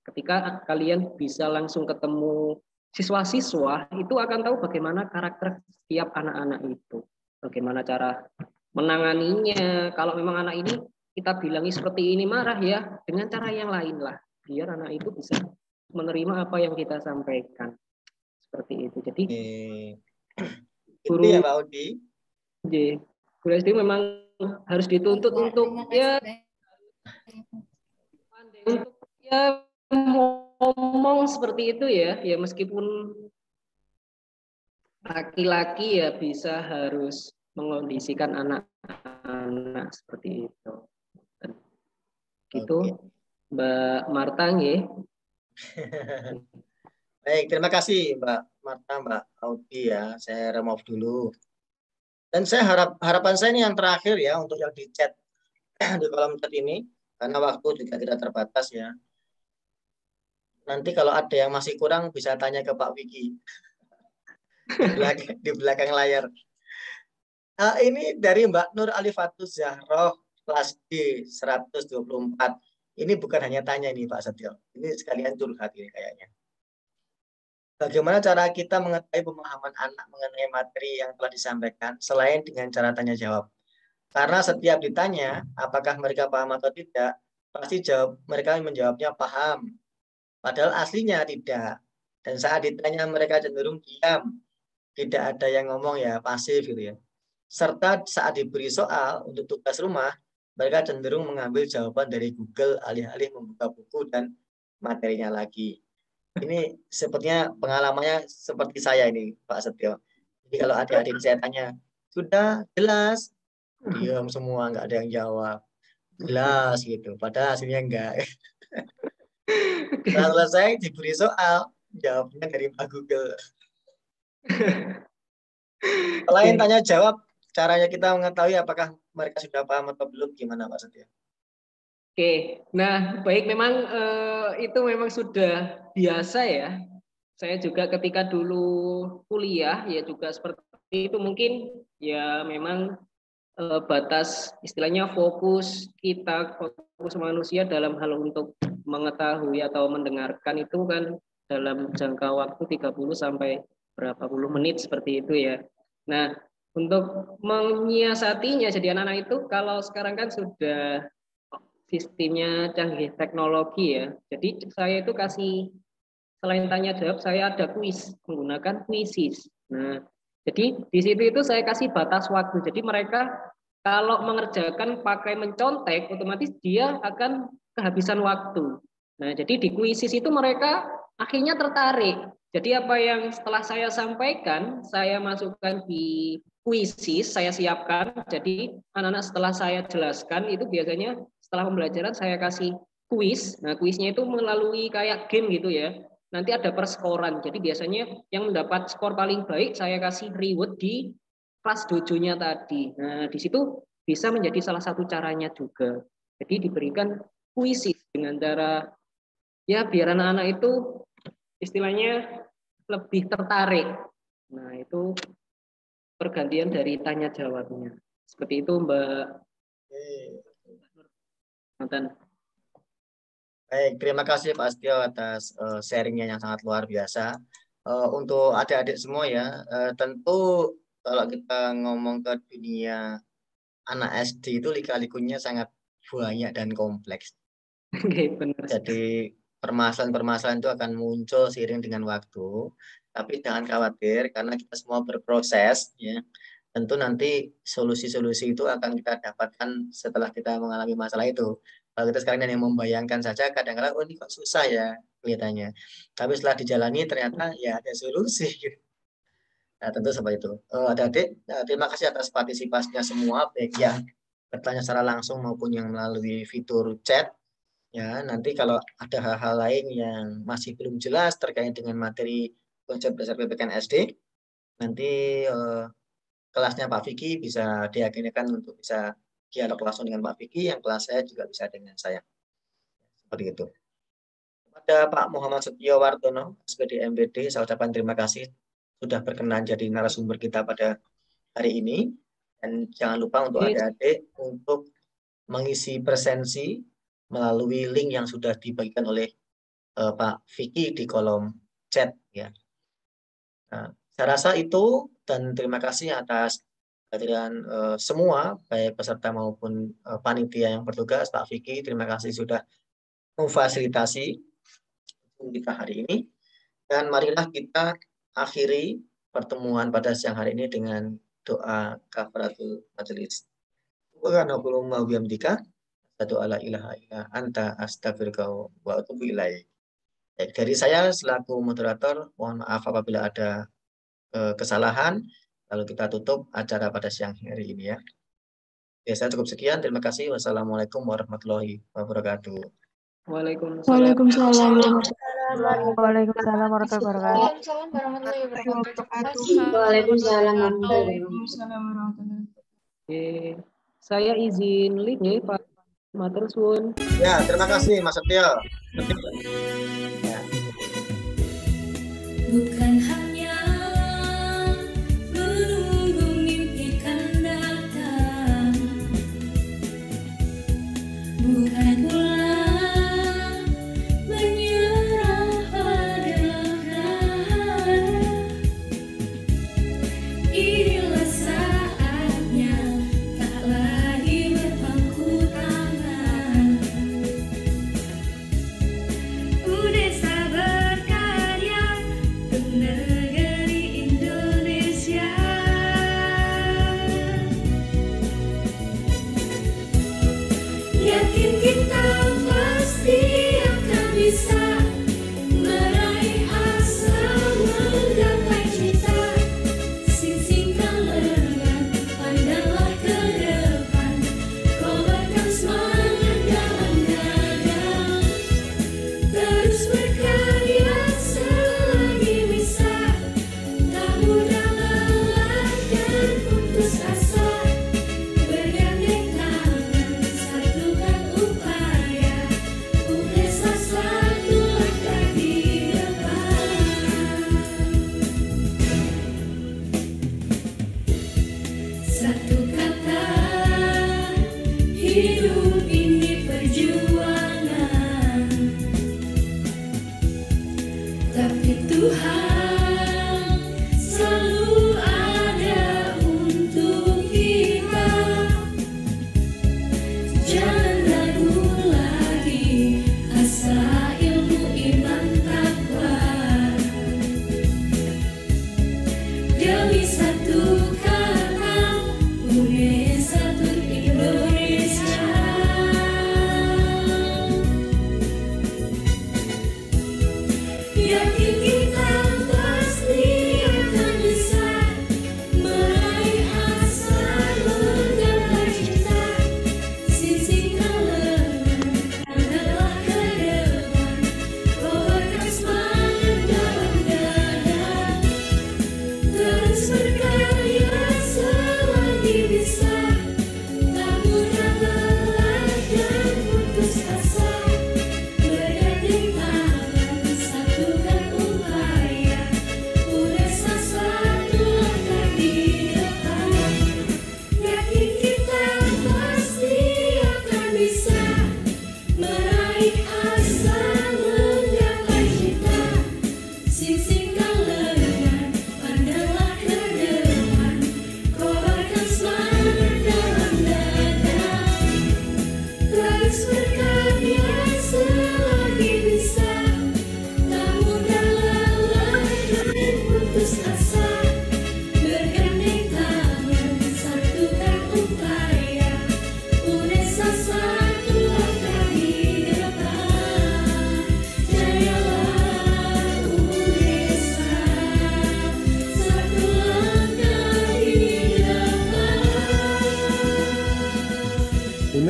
Ketika kalian bisa langsung ketemu siswa-siswa, itu akan tahu bagaimana karakter setiap anak-anak itu. Bagaimana cara menanganinya. Kalau memang anak ini kita bilangi seperti ini marah ya, dengan cara yang lain lah. Biar anak itu bisa menerima apa yang kita sampaikan. Seperti itu. Jadi guru ya Pak Udi. Guru SD memang harus dituntut untuk ya untuk ya ngomong seperti itu ya. Ya meskipun laki-laki ya bisa harus mengondisikan anak-anak seperti itu. Gitu. Mbak Marta nggih. Baik, terima kasih Mbak Marta, Mbak Audi ya. Saya remove dulu. Dan saya harapan saya ini yang terakhir ya untuk yang di chat di kolom chat ini karena waktu juga tidak terbatas ya. Nanti kalau ada yang masih kurang bisa tanya ke Pak Wiki di belakang layar. Ini dari Mbak Nur Alifatus Zahroh kelas D 124. Ini bukan hanya tanya ini Pak Setio. Ini sekalian curhat ini kayaknya. Bagaimana cara kita mengetahui pemahaman anak mengenai materi yang telah disampaikan selain dengan cara tanya jawab? Karena setiap ditanya apakah mereka paham atau tidak, pasti mereka menjawabnya paham. Padahal aslinya tidak. Dan saat ditanya mereka cenderung diam. Tidak ada yang ngomong ya pasif gitu ya. Serta saat diberi soal untuk tugas rumah, mereka cenderung mengambil jawaban dari Google alih-alih membuka buku dan materinya lagi. Ini sepertinya pengalamannya seperti saya ini, Pak Setio. Jadi kalau adik-adik saya tanya, sudah jelas, diam semua, nggak ada yang jawab. Jelas gitu, padahal hasilnya enggak. Setelah selesai diberi soal, jawabnya dari Pak Google. Selain tanya jawab, caranya kita mengetahui apakah mereka sudah paham atau belum, gimana Pak Setio? Oke, nah baik memang itu memang sudah biasa ya. Saya juga ketika dulu kuliah ya juga seperti itu mungkin ya memang batas istilahnya fokus manusia dalam hal untuk mengetahui atau mendengarkan itu kan dalam jangka waktu 30 sampai berapa puluh menit seperti itu ya. Nah, untuk menyiasatinya jadi anak-anak itu kalau sekarang kan sudah sistemnya canggih teknologi ya. Jadi saya itu kasih selain tanya jawab saya ada kuis menggunakan kuisis. Nah, jadi di situ itu saya kasih batas waktu. Jadi mereka kalau mengerjakan pakai mencontek otomatis dia akan kehabisan waktu. Nah, jadi di kuisis itu mereka akhirnya tertarik. Jadi apa yang setelah saya sampaikan, saya masukkan di kuisis, saya siapkan. Jadi anak-anak setelah saya jelaskan itu biasanya setelah pembelajaran saya kasih kuis. Nah, kuisnya itu melalui kayak game gitu ya. nanti ada perskoran. Jadi biasanya yang mendapat skor paling baik saya kasih reward di kelas dojonya tadi. Nah, di situ bisa menjadi salah satu caranya juga. Jadi diberikan puisi dengan cara ya biar anak-anak itu istilahnya lebih tertarik. Nah, itu pergantian dari tanya jawabnya. Seperti itu, Mbak. Nathan. Baik, terima kasih Pak Astio atas sharingnya yang sangat luar biasa. Untuk adik-adik semua ya, tentu kalau kita ngomong ke dunia anak SD itu lika-likunya sangat banyak dan kompleks. Benar. Jadi permasalahan-permasalahan itu akan muncul seiring dengan waktu. Tapi jangan khawatir karena kita semua berproses ya. Tentu nanti solusi-solusi itu akan kita dapatkan setelah kita mengalami masalah itu. Kalau kita sekarang hanya membayangkan saja, kadang-kadang oh ini kok susah ya kelihatannya. Tapi setelah dijalani ternyata ya ada solusi. Nah, tentu seperti itu. Adik-adik, terima kasih atas partisipasinya semua, baik yang bertanya secara langsung maupun yang melalui fitur chat. Ya, nanti kalau ada hal-hal lain yang masih belum jelas terkait dengan materi konsep dasar PPKN SD, nanti kelasnya Pak Vicky bisa diagendakan untuk bisa dialog langsung dengan Pak Vicky, yang kelas saya juga bisa dengan saya. Seperti itu. Kepada Pak Muhammad Setio Wartono, SPD MPD, saya ucapkan terima kasih sudah berkenan jadi narasumber kita pada hari ini. Dan jangan lupa untuk adik-adik untuk mengisi presensi melalui link yang sudah dibagikan oleh Pak Vicky di kolom chat ya. Nah, saya rasa itu dan terima kasih atas kehadiran semua baik peserta maupun panitia yang bertugas. Pak Vicky, terima kasih sudah memfasilitasi kita hari ini. Dan marilah kita akhiri pertemuan pada siang hari ini dengan doa kafaratul majelis. Wa bihamdika asyhadu alla ilaha illa anta astaghfiruka wa atubu ilaik. Dari saya selaku moderator, mohon maaf apabila ada kesalahan. Lalu kita tutup acara pada siang hari ini ya. Ya, saya cukup sekian. Terima kasih. Wassalamualaikum warahmatullahi wabarakatuh. Waalaikumsalam. Waalaikumsalam warahmatullahi wabarakatuh. Waalaikumsalam warahmatullahi wabarakatuh. Oke, saya izin lead ya Pak Matur suwun. Ya, terima kasih Mas Setio. Ya. Bukan hanya menunggu mimpi kan datang, bukan pula menyerah pada hari. Inilah saatnya tak lagi berpangku tangan. Udesa berkarya untuk negeri Indonesia. Yakin kita pasti akan bisa meraih asa, menggapai cita. Singsingkan lengan, pandanglah ke depan, kobarkan semangat dalam dada. Terus berkarya selagi bisa, tak mudah lelah dan putus asa. Bergandeng tangan, satukan upaya, UNESA satu langkah di depan. Satu kata, hidup ini perjuangan. Tapi Tuhan selalu ada untuk kita. Jangan ragu lagi, asa ilmu iman takwa. Demi satu kata, UNESA Indonesia.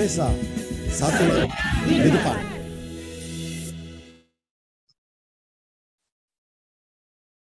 Desa, satu di depan.